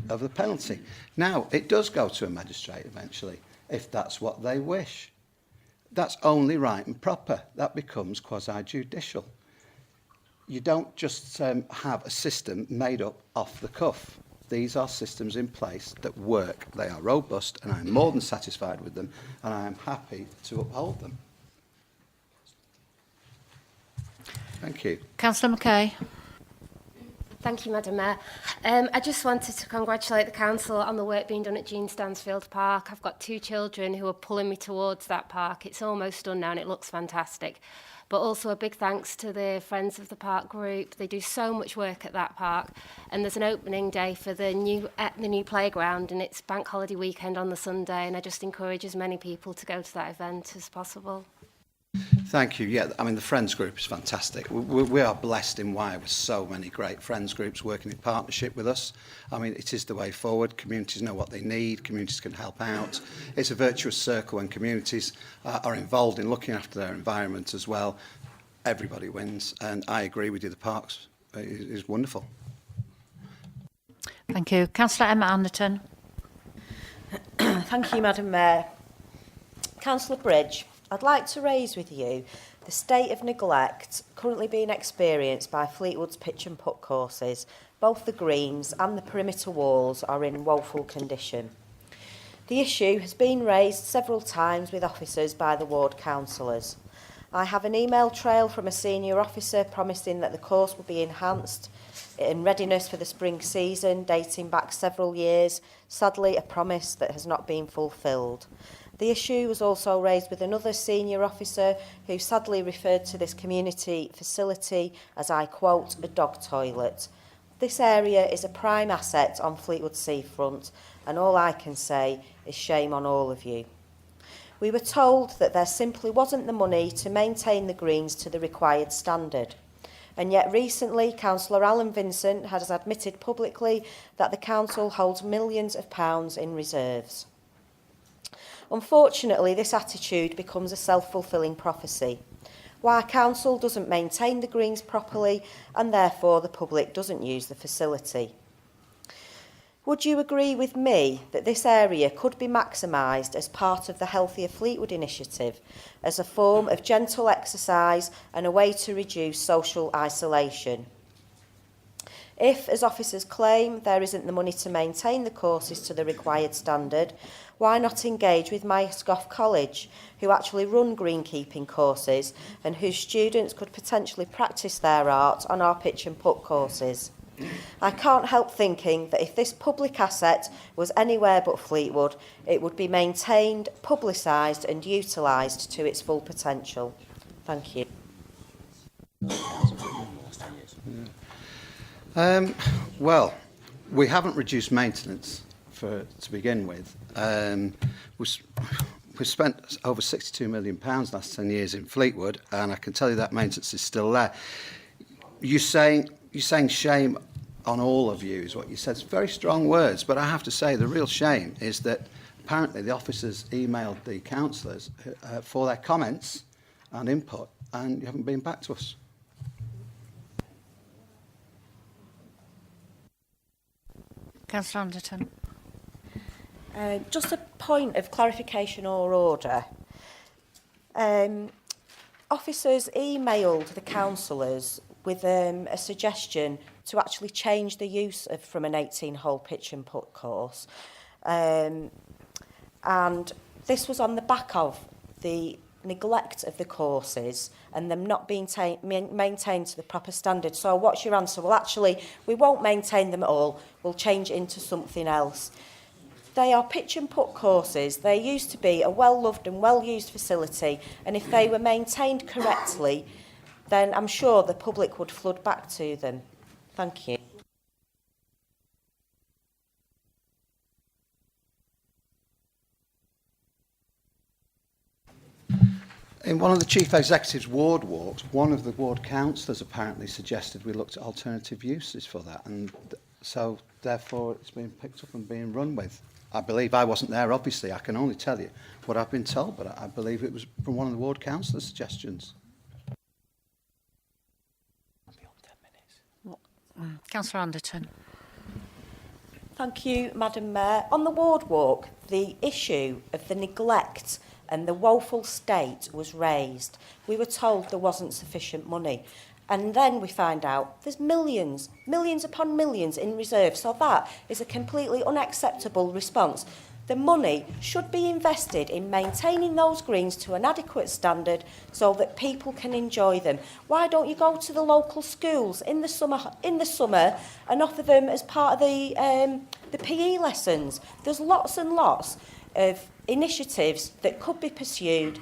of the penalty. Now, it does go to a magistrate eventually, if that's what they wish. That's only right and proper. That becomes quasi-judicial. You don't just have a system made up off the cuff. These are systems in place that work. They are robust, and I'm more than satisfied with them, and I am happy to uphold them. Thank you. Councillor Mackay. Thank you, Madam Mayor. I just wanted to congratulate the council on the work being done at Jean Stansfield Park. I've got 2 children who are pulling me towards that park. It's almost done now and it looks fantastic. But also a big thanks to the Friends of the Park group. They do so much work at that park. And there's an opening day for the new playground, and it's bank holiday weekend on the Sunday, and I just encourage as many people to go to that event as possible. Thank you. Yeah, I mean, the Friends group is fantastic. We are blessed in Wyre with so many great Friends groups working in partnership with us. I mean, it is the way forward. Communities know what they need. Communities can help out. It's a virtuous circle when communities are involved in looking after their environment as well. Everybody wins. And I agree with you, the parks is wonderful. Thank you. Councillor Emma Anderton. Thank you, Madam Mayor. Councillor Bridge, I'd like to raise with you the state of neglect currently being experienced by Fleetwood's pitch and putt courses. Both the greens and the perimeter walls are in woeful condition. The issue has been raised several times with officers by the ward councillors. I have an email trail from a senior officer promising that the course will be enhanced in readiness for the spring season, dating back several years. Sadly, a promise that has not been fulfilled. The issue was also raised with another senior officer who sadly referred to this community facility as, I quote, a dog toilet. This area is a prime asset on Fleetwood seafront, and all I can say is shame on all of you. We were told that there simply wasn't the money to maintain the greens to the required standard. And yet recently, Councillor Vincent has admitted publicly that the council holds millions of pounds in reserves. Unfortunately, this attitude becomes a self-fulfilling prophecy. Wyre Council doesn't maintain the greens properly, and therefore the public doesn't use the facility. Would you agree with me that this area could be maximised as part of the Healthier Fleetwood initiative, as a form of gentle exercise and a way to reduce social isolation? If, as officers claim, there isn't the money to maintain the courses to the required standard, why not engage with Myerscough College, who actually run greenkeeping courses and whose students could potentially practice their art on our pitch and putt courses? I can't help thinking that if this public asset was anywhere but Fleetwood, it would be maintained, publicised and utilised to its full potential. Thank you. Well, we haven't reduced maintenance to begin with. We've spent over £62 million last 10 years in Fleetwood, and I can tell you that maintenance is still there. You're saying shame on all of you is what you said. It's very strong words, but I have to say the real shame is that apparently the officers emailed the councillors for their comments and input, and you haven't been back to us. Councillor Anderton. Just a point of clarification or order. Officers emailed the councillors with a suggestion to actually change the use of from an 18-hole pitch and putt course. And this was on the back of the neglect of the courses and them not being maintained to the proper standard. So what's your answer? Well, actually, we won't maintain them at all. We'll change it into something else. They are pitch and putt courses. They used to be a well-loved and well-used facility, and if they were maintained correctly, then I'm sure the public would flood back to them. Thank you. In one of the Chief Executive's ward walks, one of the ward councillors apparently suggested we looked at alternative uses for that, and so therefore it's been picked up and being run with. I believe I wasn't there, obviously. I can only tell you what I've been told, but I believe it was from one of the ward councillors' suggestions. Councillor Anderton. Thank you, Madam Mayor. On the ward walk, the issue of the neglect and the woeful state was raised. We were told there wasn't sufficient money. And then we find out there's millions upon millions in reserve. So that is a completely unacceptable response. The money should be invested in maintaining those greens to an adequate standard so that people can enjoy them. Why don't you go to the local schools in the summer and offer them as part of the PE lessons? There's lots and lots of initiatives that could be pursued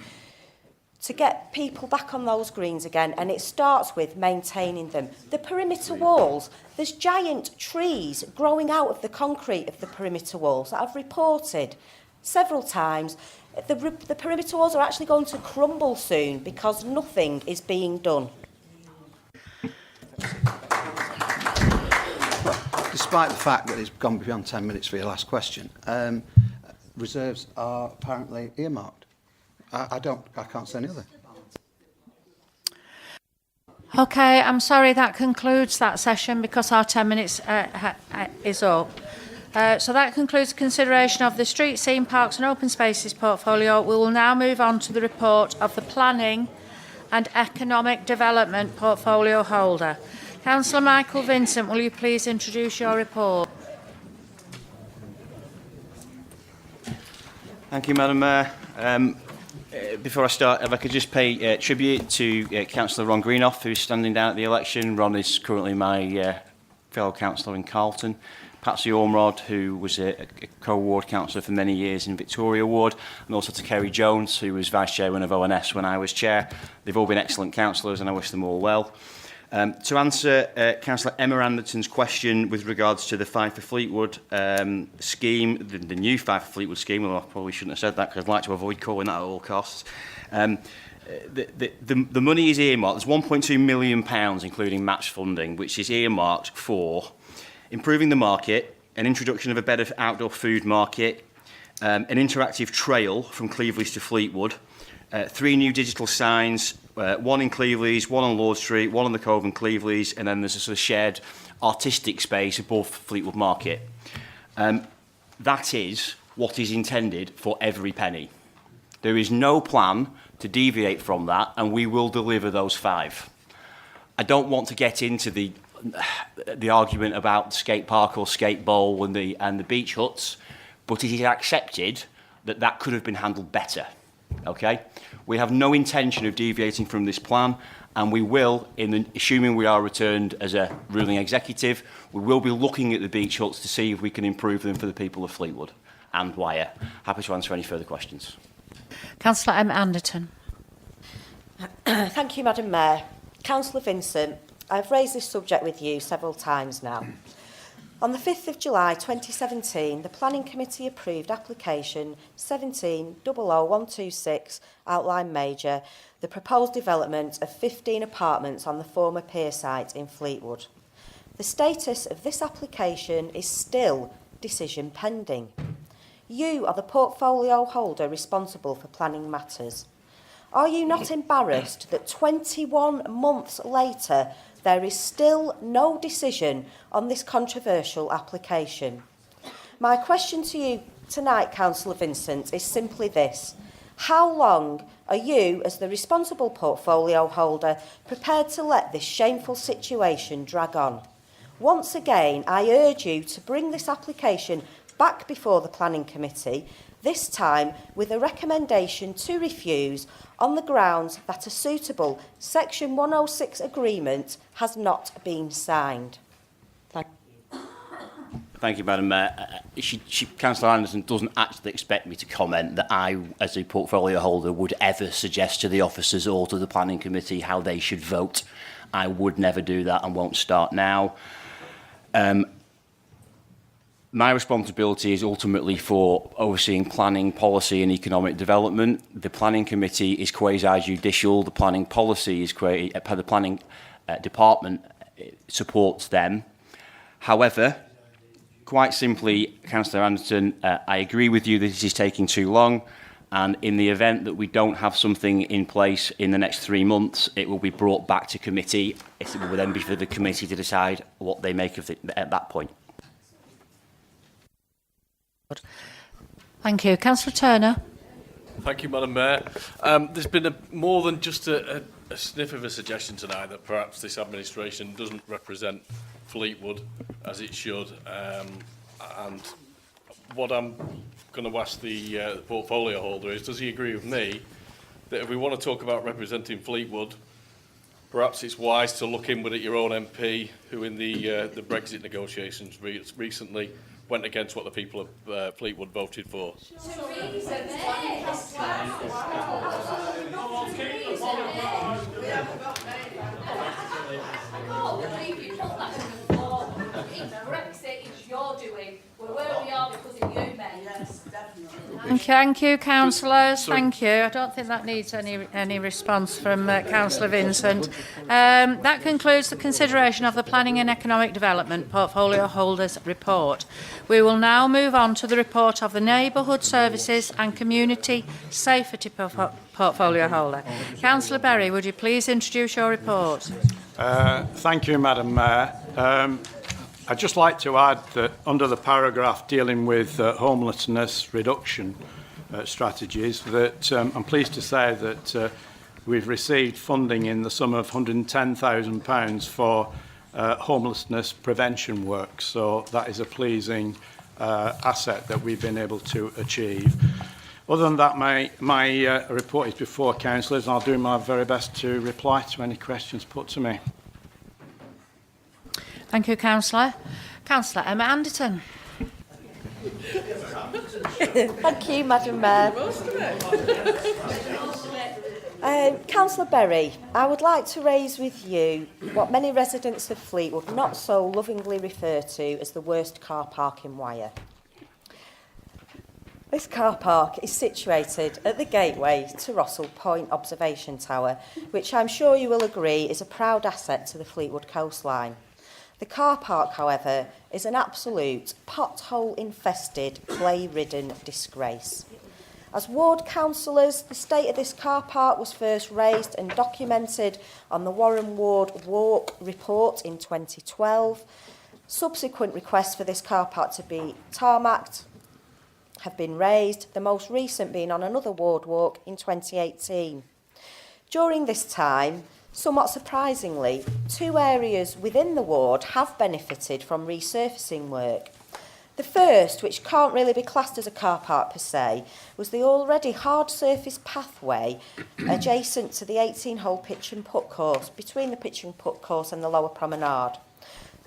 to get people back on those greens again, and it starts with maintaining them. The perimeter walls, there's giant trees growing out of the concrete of the perimeter walls that I've reported several times. The perimeter walls are actually going to crumble soon because nothing is being done. Despite the fact that it's gone beyond 10 minutes for your last question, reserves are apparently earmarked. I can't say any other. Okay, I'm sorry, that concludes that session because our 10 minutes is up. So that concludes consideration of the Street, Scene, Parks and Open Spaces portfolio. We will now move on to the report of the Planning and Economic Development portfolio holder. Councillor Michael Vincent, will you please introduce your report? Thank you, Madam Mayor. Before I start, if I could just pay tribute to Councillor Ron Greenoff, who is standing down at the election. Ron is currently my fellow councillor in Carlton. Patsy Ormrod, who was a co-ward councillor for many years in Victoria Ward, and also to Kerry Jones, who was vice chairman of ONS when I was chair. They've all been excellent councillors, and I wish them all well. To answer Councillor Emma Anderton's question with regards to the Five for Fleetwood scheme, the new Five for Fleetwood scheme, well, I probably shouldn't have said that because I'd like to avoid calling that at all costs. The money is earmarked. There's £1.2 million, including match funding, which is earmarked for improving the market, an introduction of a better outdoor food market, an interactive trail from Cleveland to Fleetwood, 3 new digital signs, one in Cleveland, one on Lord Street, one on the Cove and Cleveland, and then there's a sort of shared artistic space above Fleetwood Market. That is what is intended for every penny. There is no plan to deviate from that, and we will deliver those 5. I don't want to get into the argument about skate park or skate bowl and the beach huts, but it is accepted that that could have been handled better. Okay, we have no intention of deviating from this plan, and we will, assuming we are returned as a ruling executive, we will be looking at the beach huts to see if we can improve them for the people of Fleetwood and Wyre. Happy to answer any further questions. Councillor M. Anderton. Thank you, Madam Mayor. Councillor Vincent, I've raised this subject with you several times now. On the 5th of July 2017, the Planning Committee approved application 17-00126, outline major, the proposed development of 15 apartments on the former pier site in Fleetwood. The status of this application is still decision pending. You are the portfolio holder responsible for planning matters. Are you not embarrassed that 21 months later there is still no decision on this controversial application? My question to you tonight, Councillor Vincent, is simply this. How long are you, as the responsible portfolio holder, prepared to let this shameful situation drag on? Once again, I urge you to bring this application back before the Planning Committee, this time with a recommendation to refuse on the grounds that a suitable Section 106 agreement has not been signed. Thank you. Thank you, Madam Mayor. Councillor Anderson doesn't actually expect me to comment that I, as a portfolio holder, would ever suggest to the officers or to the planning committee how they should vote. I would never do that and won't start now. My responsibility is ultimately for overseeing planning, policy and economic development. The planning committee is quasi-judicial. The planning policy is the planning department supports them. However, quite simply, Councillor Anderson, I agree with you that this is taking too long, and in the event that we don't have something in place in the next 3 months, it will be brought back to committee. It will then be for the committee to decide what they make of it at that point. Thank you. Councillor Turner. Thank you, Madam Mayor. There's been more than just a sniff of a suggestion tonight that perhaps this administration doesn't represent Fleetwood as it should. And what I'm going to ask the portfolio holder is, does he agree with me that if we want to talk about representing Fleetwood, perhaps it's wise to look inward at your own MP, who in the Brexit negotiations recently went against what the people of Fleetwood voted for. Thank you, councillors. Thank you. I don't think that needs any response from Councillor Vincent. That concludes the consideration of the Planning and Economic Development Portfolio Holders Report. We will now move on to the report of the Neighbourhood Services and Community Safety Portfolio Holder. Councillor Berry, would you please introduce your report? Thank you, Madam Mayor. I'd just like to add that under the paragraph dealing with homelessness reduction strategies, that I'm pleased to say that we've received funding in the sum of £110,000 for homelessness prevention work. So that is a pleasing asset that we've been able to achieve. Other than that, my report is before councillors, and I'll do my very best to reply to any questions put to me. Thank you, Councillor. Councillor Emma Anderton. Thank you, Madam Mayor. Councillor Berry, I would like to raise with you what many residents of Fleetwood not so lovingly refer to as the worst car park in Wyre. This car park is situated at the gateway to Rossall Point Observation Tower, which I'm sure you will agree is a proud asset to the Fleetwood coastline. The car park, however, is an absolute pothole-infested, clay-ridden disgrace. As ward councillors, the state of this car park was first raised and documented on the Warren Ward Walk report in 2012. Subsequent requests for this car park to be tarmacked have been raised, the most recent being on another ward walk in 2018. During this time, somewhat surprisingly, 2 areas within the ward have benefited from resurfacing work. The first, which can't really be classed as a car park per se, was the already hard surface pathway adjacent to the 18-hole pitch and putt course, between the pitch and putt course and the lower promenade.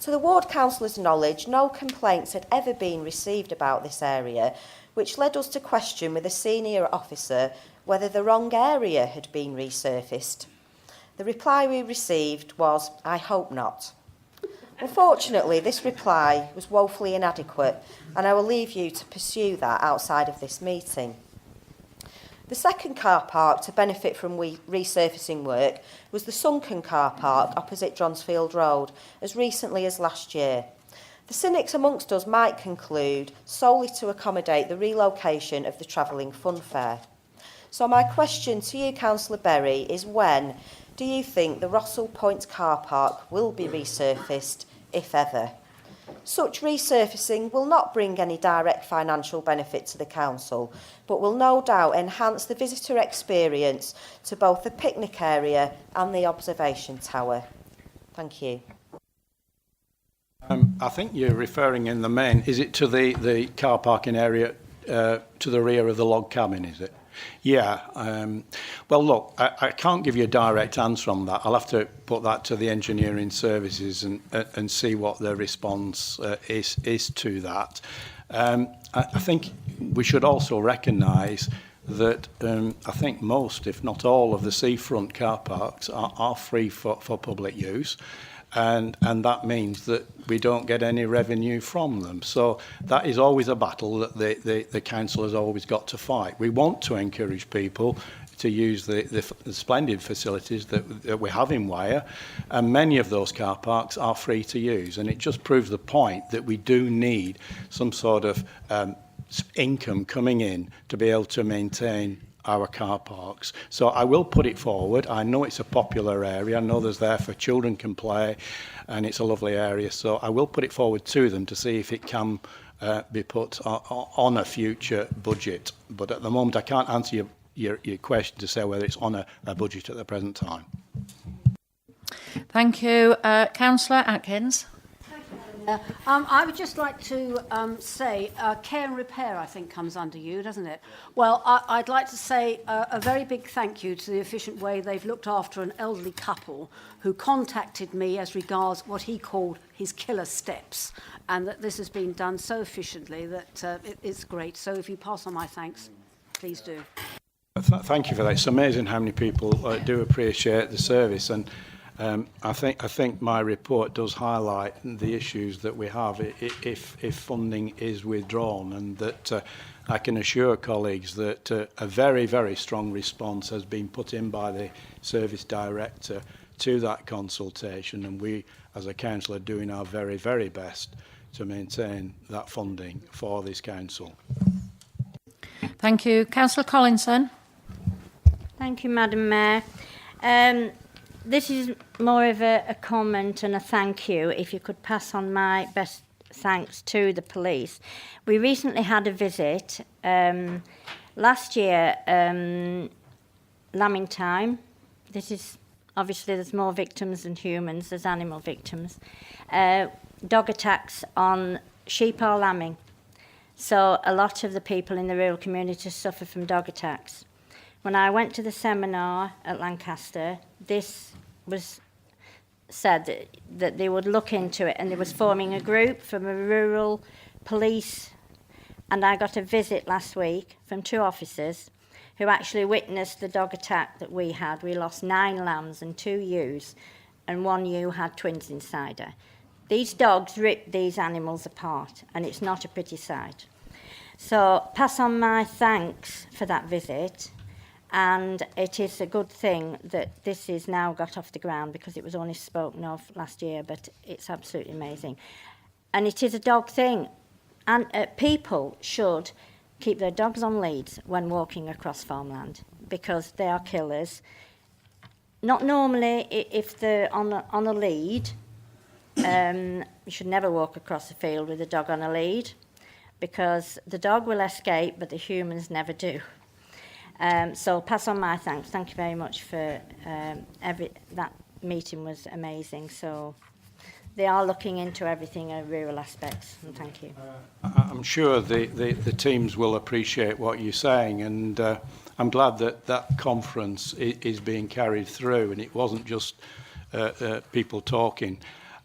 To the ward councillor's knowledge, no complaints had ever been received about this area, which led us to question with a senior officer whether the wrong area had been resurfaced. The reply we received was, "I hope not." Unfortunately, this reply was woefully inadequate, and I will leave you to pursue that outside of this meeting. The second car park to benefit from resurfacing work was the sunken car park opposite Dronsfield Road, as recently as last year. The cynics amongst us might conclude solely to accommodate the relocation of the travelling fun fair. So my question to you, Councillor Berry, is when do you think the Rossall Point car park will be resurfaced, if ever? Such resurfacing will not bring any direct financial benefit to the council, but will no doubt enhance the visitor experience to both the picnic area and the observation tower. Thank you. I think you're referring in the main, is it to the car parking area to the rear of the log cabin, is it? Yeah. Well, look, I can't give you a direct answer on that. I'll have to put that to the engineering services and see what their response is to that. I think we should also recognise that I think most, if not all, of the seafront car parks are free for public use. And that means that we don't get any revenue from them. So that is always a battle that the council has always got to fight. We want to encourage people to use the splendid facilities that we have in Wyre, and many of those car parks are free to use. And it just proves the point that we do need some sort of income coming in to be able to maintain our car parks. So I will put it forward. I know it's a popular area. I know there's there for children can play, and it's a lovely area. So I will put it forward to them to see if it can be put on a future budget. But at the moment, I can't answer your question to say whether it's on a budget at the present time. Thank you. Councillor Atkins. I would just like to say care and repair, I think, comes under you, doesn't it? Well, I'd like to say a very big thank you to the efficient way they've looked after an elderly couple who contacted me as regards what he called his killer steps, and that this has been done so efficiently that it's great. So if you pass on my thanks, please do. Thank you for that. It's amazing how many people do appreciate the service, and I think my report does highlight the issues that we have if funding is withdrawn, and that I can assure colleagues that a very, very strong response has been put in by the service director to that consultation, and we as a council are doing our very, very best to maintain that funding for this council. Thank you. Councillor Collinson. Thank you, Madam Mayor. This is more of a comment and a thank you, if you could pass on my best thanks to the police. We recently had a visit last year, lambing time. This is obviously there's more victims than humans, there's animal victims. Dog attacks on sheep or lambing. So a lot of the people in the rural community suffer from dog attacks. When I went to the seminar at Lancaster, this was said that they would look into it, and they was forming a group from a rural police, and I got a visit last week from 2 officers who actually witnessed the dog attack that we had. We lost 9 lambs and 2 ewes, and 1 ewe had twins inside her. These dogs rip these animals apart, and it's not a pretty sight. So pass on my thanks for that visit. And it is a good thing that this is now got off the ground, because it was only spoken of last year, but it's absolutely amazing. And it is a dog thing. And people should keep their dogs on leads when walking across farmland, because they are killers. Not normally, if they're on a lead, you should never walk across a field with a dog on a lead, because the dog will escape, but the humans never do. So pass on my thanks. Thank you very much for that meeting was amazing. So they are looking into everything in rural aspects, and thank you. I'm sure the teams will appreciate what you're saying, and I'm glad that conference is being carried through, and it wasn't just people talking.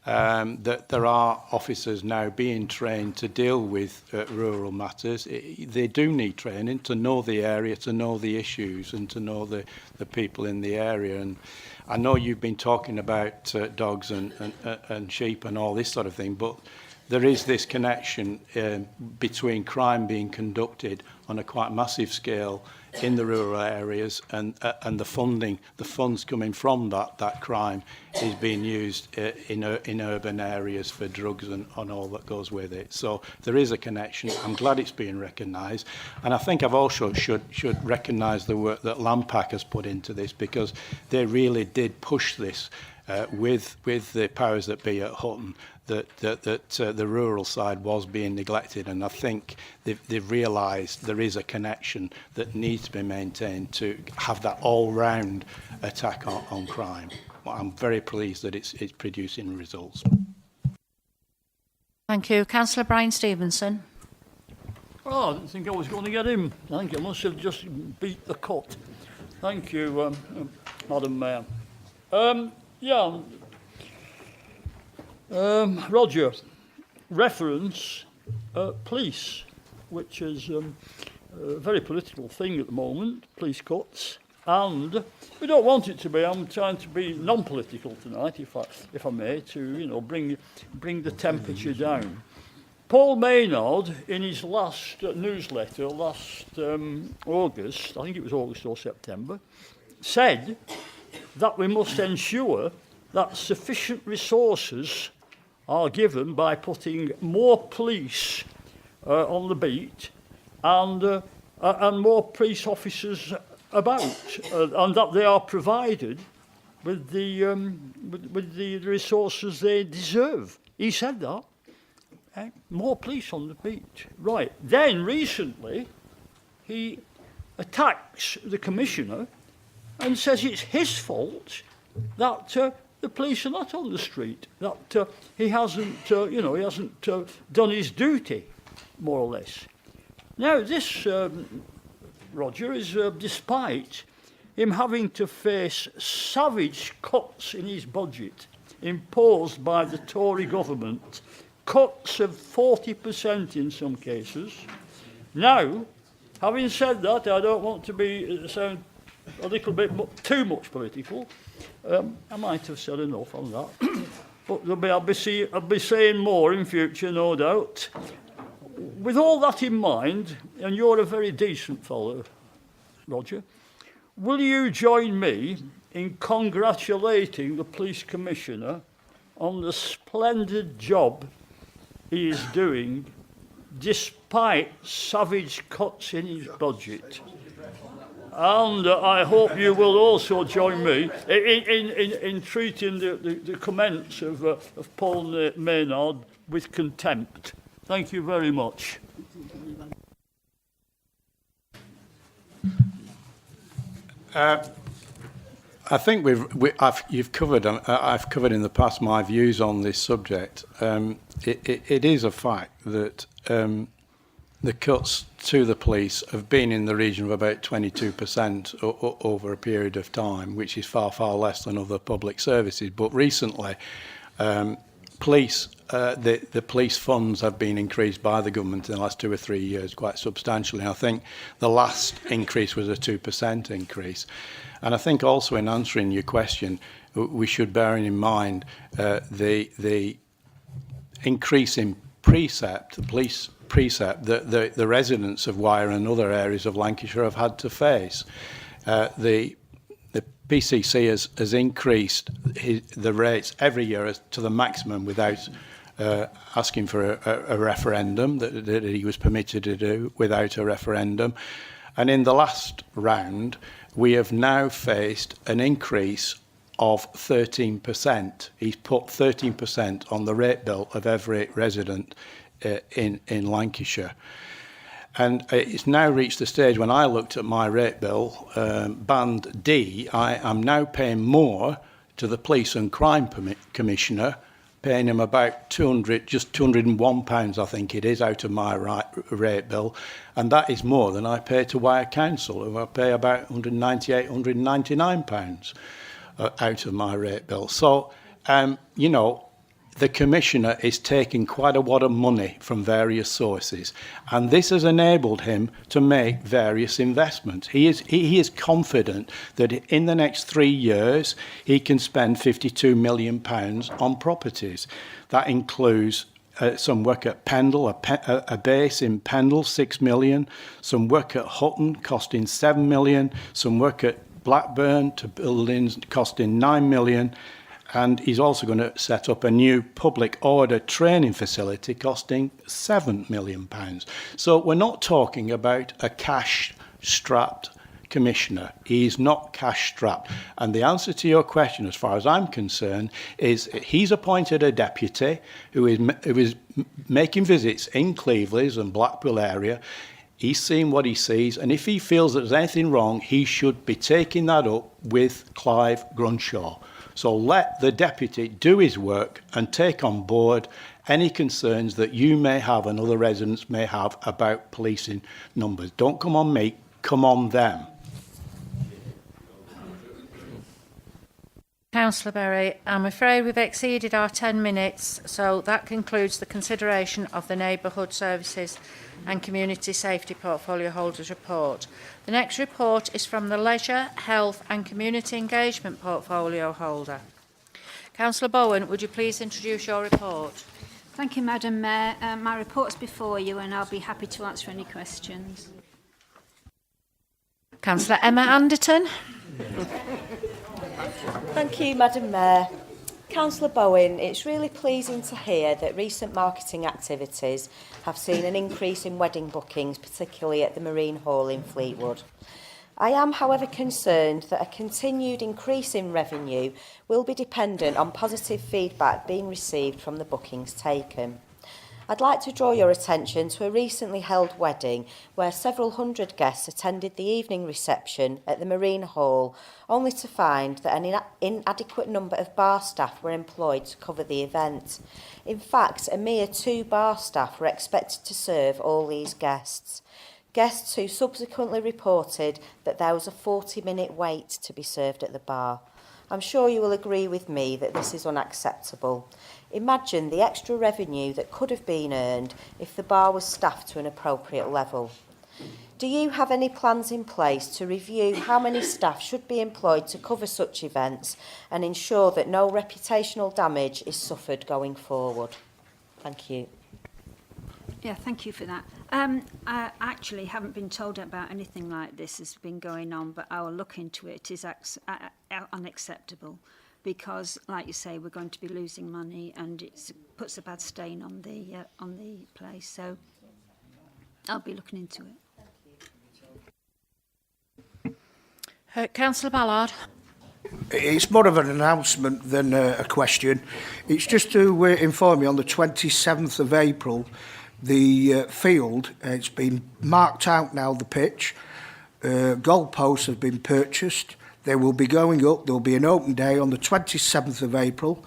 That there are officers now being trained to deal with rural matters. They do need training to know the area, to know the issues, and to know the people in the area. And I know you've been talking about dogs and sheep and all this sort of thing, but there is this connection between crime being conducted on a quite massive scale in the rural areas, and the funds coming from that crime is being used in urban areas for drugs and all that goes with it. So there is a connection. I'm glad it's being recognised, and I think I've also should recognise the work that Lampack has put into this, because they really did push this with the powers that be at Hutton, that the rural side was being neglected, and I think they've realised there is a connection that needs to be maintained to have that all-round attack on crime. Well, I'm very pleased that it's producing results. Thank you. Councillor Brian Stevenson. Oh, I didn't think I was going to get him. I think I must have just beat the cut. Thank you, Madam Mayor. Roger, reference police, which is a very political thing at the moment, police cuts, and we don't want it to be. I'm trying to be non-political tonight, if I may, to bring the temperature down. Paul Maynard, in his last newsletter last August, I think it was August or September, said that we must ensure that sufficient resources are given by putting more police on the beat and more police officers about, and that they are provided with the resources they deserve. He said that. More police on the beat. Right. Then, recently, he attacks the Commissioner and says it's his fault that the police are not on the street, that he hasn't done his duty, more or less. Now, this, Roger, is despite him having to face savage cuts in his budget imposed by the Tory government, cuts of 40% in some cases. Now, having said that, I don't want to sound a little bit too much political. I might have said enough on that, but I'll be saying more in future, no doubt. With all that in mind, and you're a very decent fellow, Roger, will you join me in congratulating the Police Commissioner on the splendid job he is doing, despite savage cuts in his budget? And I hope you will also join me in treating the comments of Paul Maynard with contempt. Thank you very much. I think you've covered. I've covered in the past my views on this subject. It is a fact that the cuts to the police have been in the region of about 22% over a period of time, which is far, far less than other public services. But recently, the police funds have been increased by the government in the last 2 or 3 years quite substantially. I think the last increase was a 2% increase. And I think also in answering your question, we should bear in mind the increase in precept, the police precept, that the residents of Wyre and other areas of Lancashire have had to face. The PCC has increased the rates every year to the maximum without asking for a referendum, that he was permitted to do without a referendum. And in the last round, we have now faced an increase of 13%. He's put 13% on the rate bill of every resident in Lancashire. And it's now reached the stage when I looked at my rate bill, band D, I am now paying more to the Police and Crime Commissioner, paying him about just £201, I think it is, out of my rate bill. And that is more than I pay to Wyre Council, who I pay about £198, £199 out of my rate bill. So, the Commissioner is taking quite a lot of money from various sources, and this has enabled him to make various investments. He is confident that in the next 3 years he can spend £52 million on properties. That includes some work at Pendle, a base in Pendle, 6 million, some work at Hutton costing 7 million, some work at Blackburn to buildings costing 9 million. And he's also going to set up a new public order training facility costing £7 million. So we're not talking about a cash-strapped commissioner. He's not cash-strapped. And the answer to your question, as far as I'm concerned, is he's appointed a deputy who is making visits in Cleveland and Blackpool area. He's seeing what he sees, and if he feels that there's anything wrong, he should be taking that up with Clive Grunshaw. So let the deputy do his work and take on board any concerns that you may have and other residents may have about policing numbers. Don't come on me, come on them. Councillor Berry, I'm afraid we've exceeded our 10 minutes, so that concludes the consideration of the Neighbourhood Services and Community Safety Portfolio Holders Report. The next report is from the Leisure, Health and Community Engagement Portfolio Holder. Councillor Bowen, would you please introduce your report? Thank you, Madam Mayor. My report's before you and I'll be happy to answer any questions. Councillor Emma Anderton. Thank you, Madam Mayor. Councillor Bowen, it's really pleasing to hear that recent marketing activities have seen an increase in wedding bookings, particularly at the Marine Hall in Fleetwood. I am, however, concerned that a continued increase in revenue will be dependent on positive feedback being received from the bookings taken. I'd like to draw your attention to a recently held wedding where several hundred guests attended the evening reception at the Marine Hall, only to find that an inadequate number of bar staff were employed to cover the event. In fact, a mere 2 bar staff were expected to serve all these guests. Guests who subsequently reported that there was a 40-minute wait to be served at the bar. I'm sure you will agree with me that this is unacceptable. Imagine the extra revenue that could have been earned if the bar was staffed to an appropriate level. Do you have any plans in place to review how many staff should be employed to cover such events and ensure that no reputational damage is suffered going forward? Thank you. Yeah, thank you for that. I actually haven't been told about anything like this has been going on, but I will look into it. It is unacceptable because, like you say, we're going to be losing money and it puts a bad stain on the place. So I'll be looking into it. Councillor Ballard. It's more of an announcement than a question. It's just to inform you on the 27th of April, the field, it's been marked out now, the pitch. Goalposts have been purchased. They will be going up. There will be an open day on the 27th of April.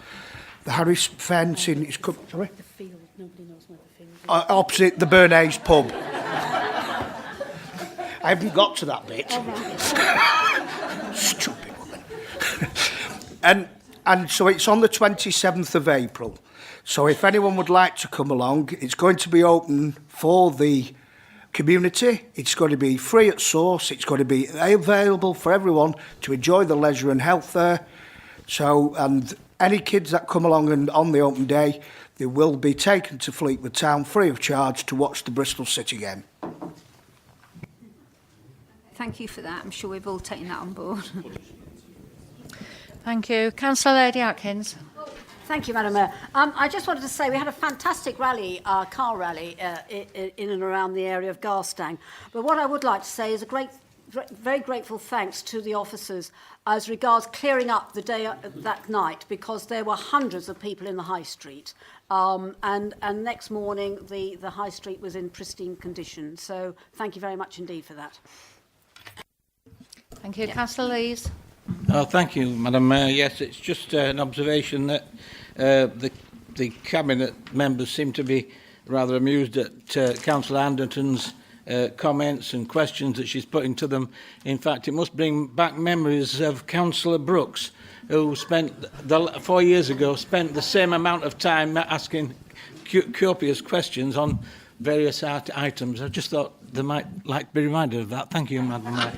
The Harris fencing is coming. Sorry? The field, nobody knows where the field is. Opposite the Bernays pub. I haven't got to that bit. Stupid woman. and so it's on the 27th of April. So if anyone would like to come along, it's going to be open for the community. It's going to be free at source. It's going to be available for everyone to enjoy the leisure and health there. So, and any kids that come along and on the open day, they will be taken to Fleetwood Town free of charge to watch the Bristol City game. Thank you for that. I'm sure we've all taken that on board. Thank you. Councillor Lady Atkins. Thank you, Madam Mayor. I just wanted to say we had a fantastic rally, car rally, in and around the area of Garstang. But what I would like to say is very grateful thanks to the officers as regards clearing up the day that night, because there were hundreds of people in the high street. And next morning, the high street was in pristine condition. So thank you very much indeed for that. Thank you. Councillor Lees. Thank you, Madam Mayor. Yes, it's just an observation that the Cabinet members seem to be rather amused at Councillor Anderton's comments and questions that she's putting to them. In fact, it must bring back memories of Councillor Brooks, who spent 4 years ago spent the same amount of time asking copious questions on various items. I just thought they might like to be reminded of that. Thank you, Madam Mayor.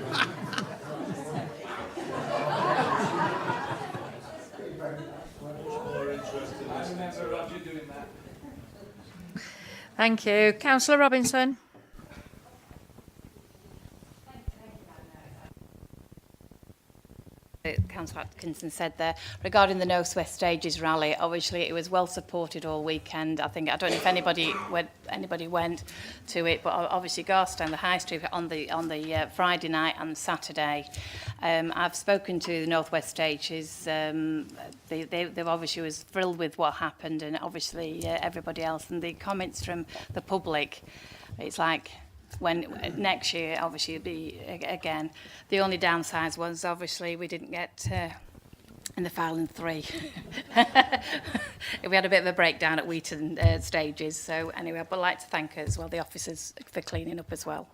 Thank you. Councillor Robinson. Councillor Collinson said there regarding the North West Stages rally. Obviously, it was well supported all weekend. I don't know if anybody went to it, but obviously Garstang, the High Street, on the Friday night and Saturday. I've spoken to the North West Stages. They obviously was thrilled with what happened, and obviously everybody else, and the comments from the public. It's like, when next year obviously it'll be again. The only downside was obviously we didn't get in the final 3. We had a bit of a breakdown at Wheaton stages. So anyway, I'd like to thank as well the officers for cleaning up as well.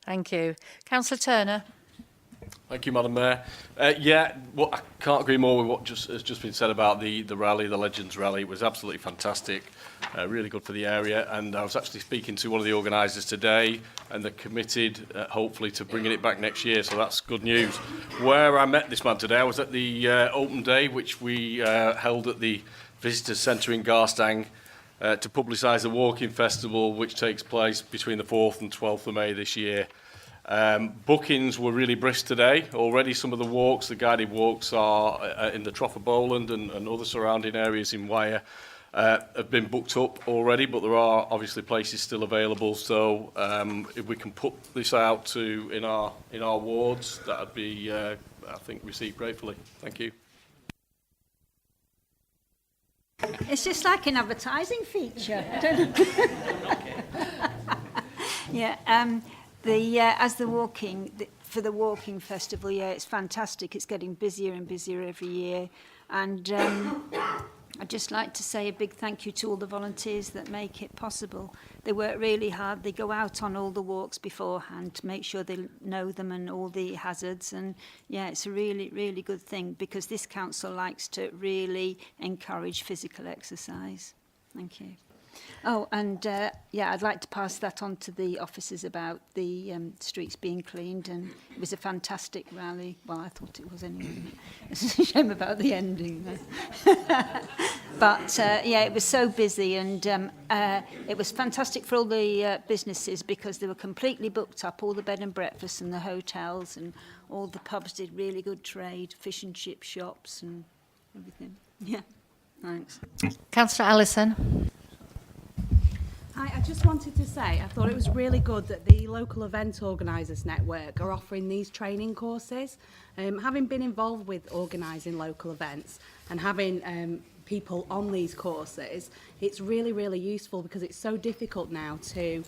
Thank you. Councillor Turner. Thank you, Madam Mayor. Well, I can't agree more with what has just been said about the rally, the Legends Rally. It was absolutely fantastic, really good for the area. And I was actually speaking to one of the organisers today, and they're committed, hopefully, to bringing it back next year. So that's good news. Where I met this man today, I was at the open day, which we held at the Visitors Centre in Garstang to publicise the Walking Festival, which takes place between the 4th and 12th of May this year. Bookings were really brisk today. Already some of the walks, the guided walks, are in the Trough of Bowland and other surrounding areas in Wyre have been booked up already, but there are obviously places still available. So if we can put this out to in our wards, that would be, I think, received gratefully. Thank you. It's just like an advertising feature. Yeah. For the walking festival, it's fantastic. It's getting busier and busier every year, and I'd just like to say a big thank you to all the volunteers that make it possible. They work really hard. They go out on all the walks beforehand to make sure they know them and all the hazards, and it's a really, really good thing because this council likes to really encourage physical exercise. Thank you. Oh, and I'd like to pass that on to the officers about the streets being cleaned, and it was a fantastic rally. Well, I thought it was anyway. It's a shame about the ending. But it was so busy, and it was fantastic for all the businesses because they were completely booked up, all the bed and breakfasts and the hotels, and all the pubs did really good trade, fish and chip shops and everything. Yeah, thanks. Councillor Allison. I just wanted to say I thought it was really good that the local event organisers network are offering these training courses. Having been involved with organising local events and having people on these courses, it's really, really useful because it's so difficult now to,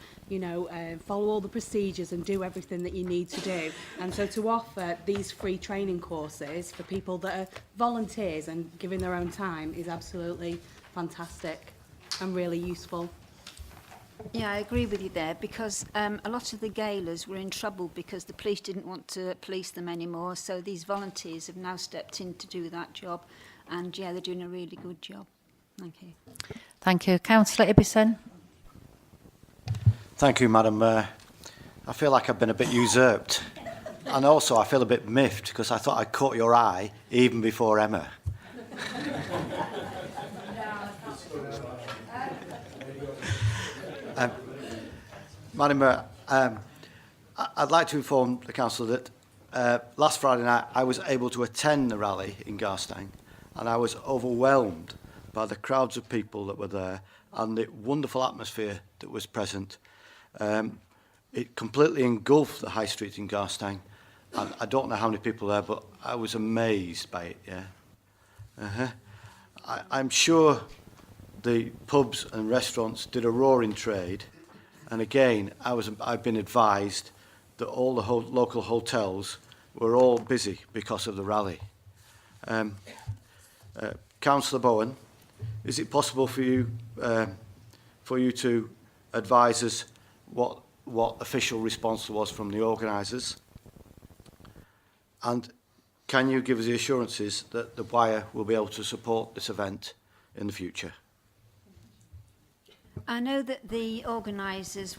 follow all the procedures and do everything that you need to do. And so to offer these free training courses for people that are volunteers and giving their own time is absolutely fantastic and really useful. Yeah, I agree with you there because a lot of the gaolers were in trouble because the police didn't want to police them anymore. So these volunteers have now stepped in to do that job, and they're doing a really good job. Thank you. Thank you. Councillor Ibbison. Thank you, Madam Mayor. I feel like I've been a bit usurped. And also I feel a bit miffed because I thought I caught your eye even before Emma. Madam Mayor, I'd like to inform the Council that last Friday night I was able to attend the rally in Garstang, and I was overwhelmed by the crowds of people that were there and the wonderful atmosphere that was present. It completely engulfed the high street in Garstang, and I don't know how many people there, but I was amazed by it. I'm sure the pubs and restaurants did a roaring trade, and again I've been advised that all the local hotels were all busy because of the rally. Councillor Bowen, is it possible for you to advise us what official response there was from the organisers? And can you give us the assurances that the Wyre will be able to support this event in the future? I know that the organisers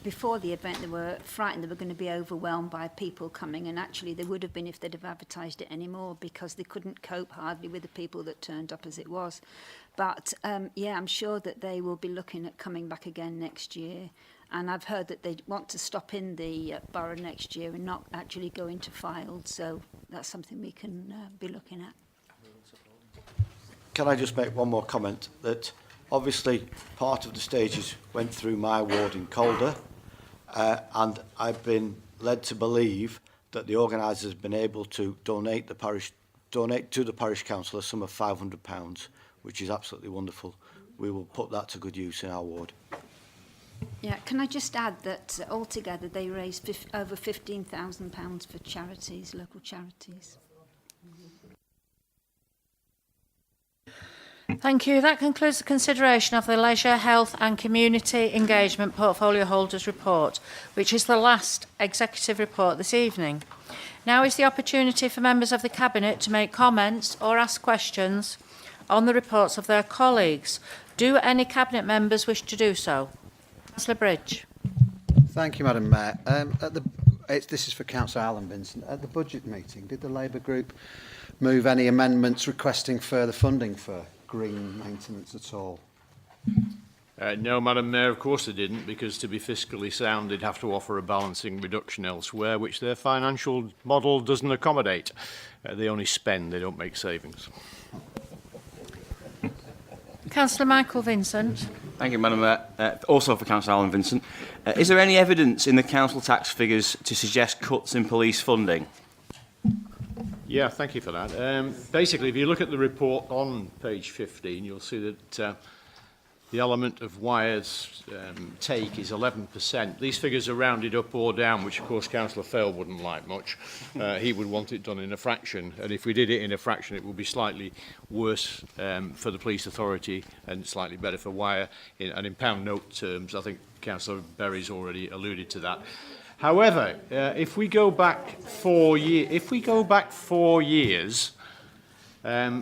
before the event, they were frightened they were going to be overwhelmed by people coming, and actually they would have been if they'd have advertised it anymore because they couldn't cope hardly with the people that turned up as it was. But I'm sure that they will be looking at coming back again next year, and I've heard that they want to stop in the borough next year and not actually go into Fylde, so that's something we can be looking at. Can I just make one more comment? That obviously part of the stages went through my ward in Calder, and I've been led to believe that the organisers have been able to donate to the parish council a sum of £500, which is absolutely wonderful. We will put that to good use in our ward. Yeah, can I just add that altogether they raised over £15,000 for charities, local charities. Thank you. That concludes the consideration of the Leisure, Health and Community Engagement Portfolio Holders Report, which is the last executive report this evening. Now is the opportunity for members of the Cabinet to make comments or ask questions on the reports of their colleagues. Do any Cabinet members wish to do so? Councillor Bridge. Thank you, Madam Mayor. This is for Councillor Alan Vincent. At the budget meeting, did the Labour group move any amendments requesting further funding for green maintenance at all? No, Madam Mayor, of course they didn't, because to be fiscally sound, they'd have to offer a balancing reduction elsewhere, which their financial model doesn't accommodate. They only spend, they don't make savings. Councillor Michael Vincent. Thank you, Madam Mayor. Also for Councillor Alan Vincent. Is there any evidence in the council tax figures to suggest cuts in police funding? Yeah, thank you for that. Basically, if you look at the report on page 15, you'll see that the element of Wyre's take is 11%. These figures are rounded up or down, which of course Councillor Fale wouldn't like much. He would want it done in a fraction, and if we did it in a fraction, it would be slightly worse for the police authority and slightly better for Wyre. And in pound note terms, I think Councillor Berry's already alluded to that. However, if we go back 4 years,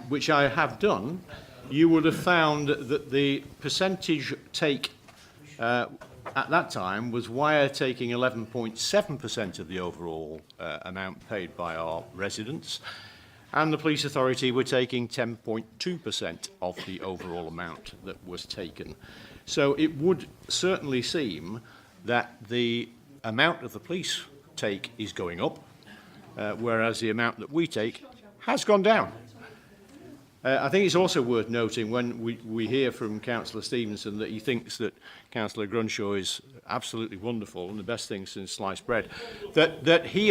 which I have done, you would have found that the percentage take at that time was Wyre taking 11.7% of the overall amount paid by our residents, and the police authority were taking 10.2% of the overall amount that was taken. So it would certainly seem that the amount of the police take is going up, whereas the amount that we take has gone down. I think it's also worth noting when we hear from Councillor Stevenson that he thinks that Councillor Grunshaw is absolutely wonderful and the best thing since sliced bread, that his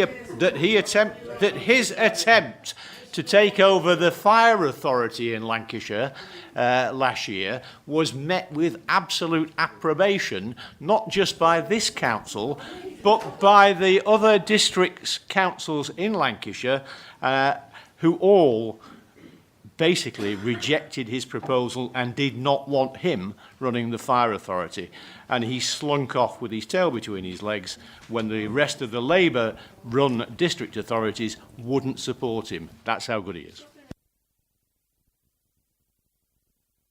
attempt to take over the fire authority in Lancashire last year was met with absolute approbation, not just by this council, but by the other districts' councils in Lancashire, who all basically rejected his proposal and did not want him running the fire authority. And he slunk off with his tail between his legs when the rest of the Labour-run district authorities wouldn't support him. That's how good he is.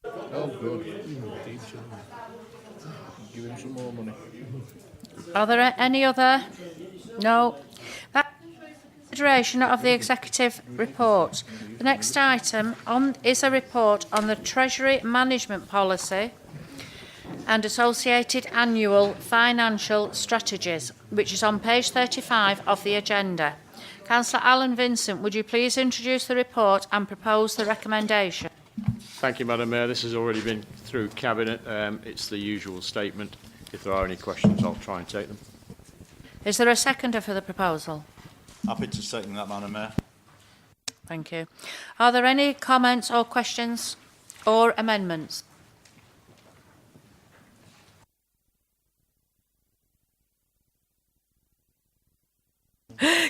Oh, good. Give him some more money. Are there any other? No. That consideration of the executive report. The next item is a report on the Treasury management policy and associated annual financial strategies, which is on page 35 of the agenda. Councillor Alan Vincent, would you please introduce the report and propose the recommendation? Thank you, Madam Mayor. This has already been through Cabinet. It's the usual statement. If there are any questions, I'll try and take them. Is there a seconder for the proposal? Happy to second that, Madam Mayor. Thank you. Are there any comments or questions or amendments?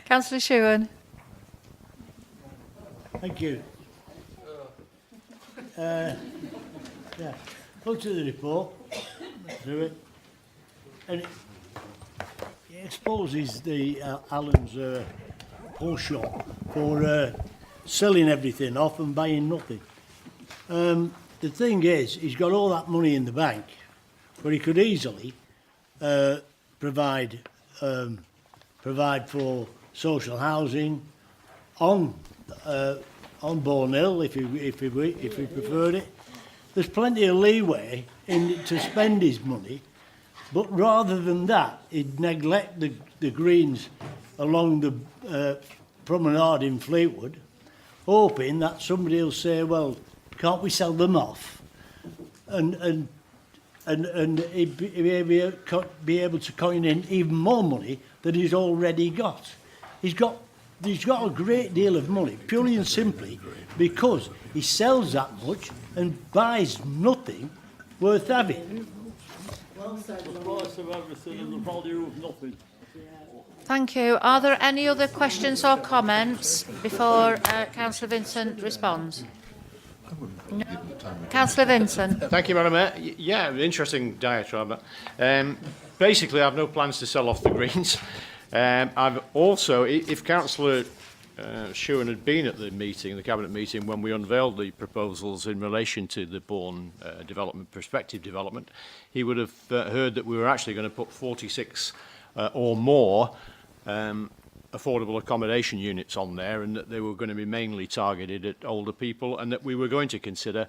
Councillor Shewan. Thank you. Yeah, looked at the report, went through it, and it exposes the Alan's whole shop for selling everything off and buying nothing. The thing is, he's got all that money in the bank, but he could easily provide for social housing on Bowen Hill if he preferred it. There's plenty of leeway to spend his money, but rather than that, he'd neglect the greens along the promenade in Fleetwood, hoping that somebody will say, well, can't we sell them off? And he'd be able to coin in even more money than he's already got. He's got a great deal of money, purely and simply because he sells that much and buys nothing worth having. The price of everything and the value of nothing. Thank you. Are there any other questions or comments before Councillor Vincent responds? No. Councillor Vincent. Thank you, Madam Mayor. Yeah, interesting diatribe. Basically, I have no plans to sell off the Greens. I've also, if Councillor Shewan had been at the meeting, the Cabinet meeting, when we unveiled the proposals in relation to the Bowen development, prospective development, he would have heard that we were actually going to put 46 or more affordable accommodation units on there, and that they were going to be mainly targeted at older people, and that we were going to consider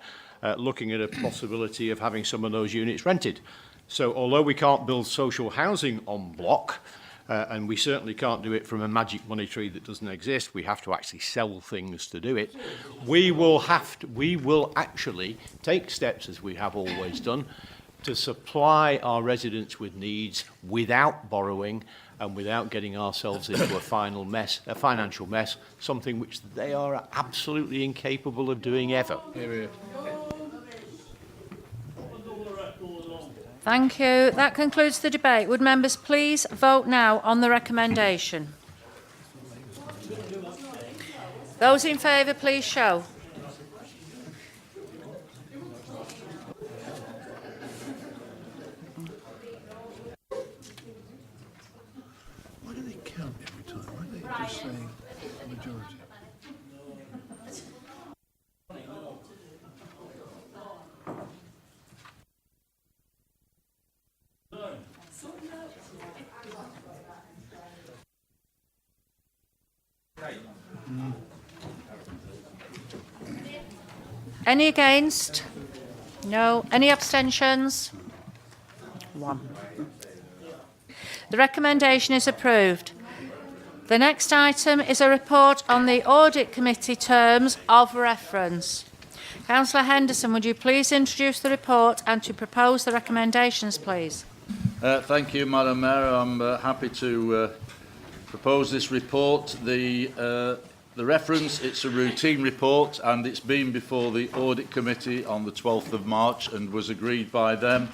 looking at a possibility of having some of those units rented. So although we can't build social housing en bloc, and we certainly can't do it from a magic money tree that doesn't exist, we have to actually sell things to do it, we will actually take steps, as we have always done, to supply our residents with needs without borrowing and without getting ourselves into a financial mess, something which they are absolutely incapable of doing ever. Thank you. That concludes the debate. Would members please vote now on the recommendation? Those in favour, please show. Why do they count every time? Why are they just saying majority? Any against? No. Any abstentions? 1. The recommendation is approved. The next item is a report on the Audit Committee terms of reference. Councillor Henderson, would you please introduce the report and to propose the recommendations, please? Thank you, Madam Mayor. I'm happy to propose this report. The reference, it's a routine report, and it's been before the Audit Committee on the 12th of March and was agreed by them.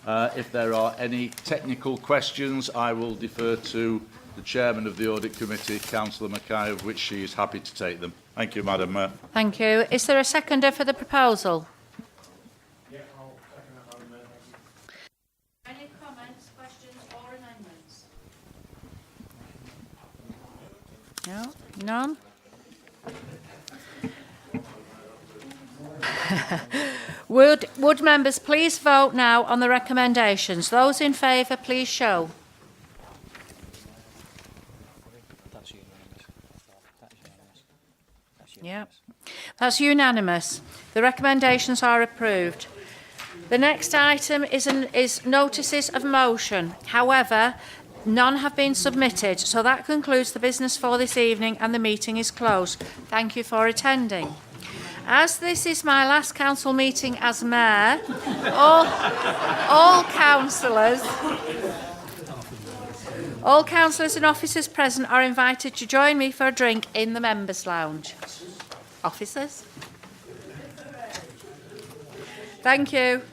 If there are any technical questions, I will defer to the Chairman of the Audit Committee, Councillor Mackay, of which she is happy to take them. Thank you, Madam Mayor. Thank you. Is there a seconder for the proposal? Yeah, I'll second that, Madam Mayor. Any comments, questions or amendments? No? None? Would members please vote now on the recommendations? Those in favour, please show. Yeah, that's unanimous. The recommendations are approved. The next item is notices of motion. However, none have been submitted, so that concludes the business for this evening and the meeting is closed. Thank you for attending. As this is my last council meeting as mayor, all councillors and officers present are invited to join me for a drink in the members' lounge. Officers? Thank you.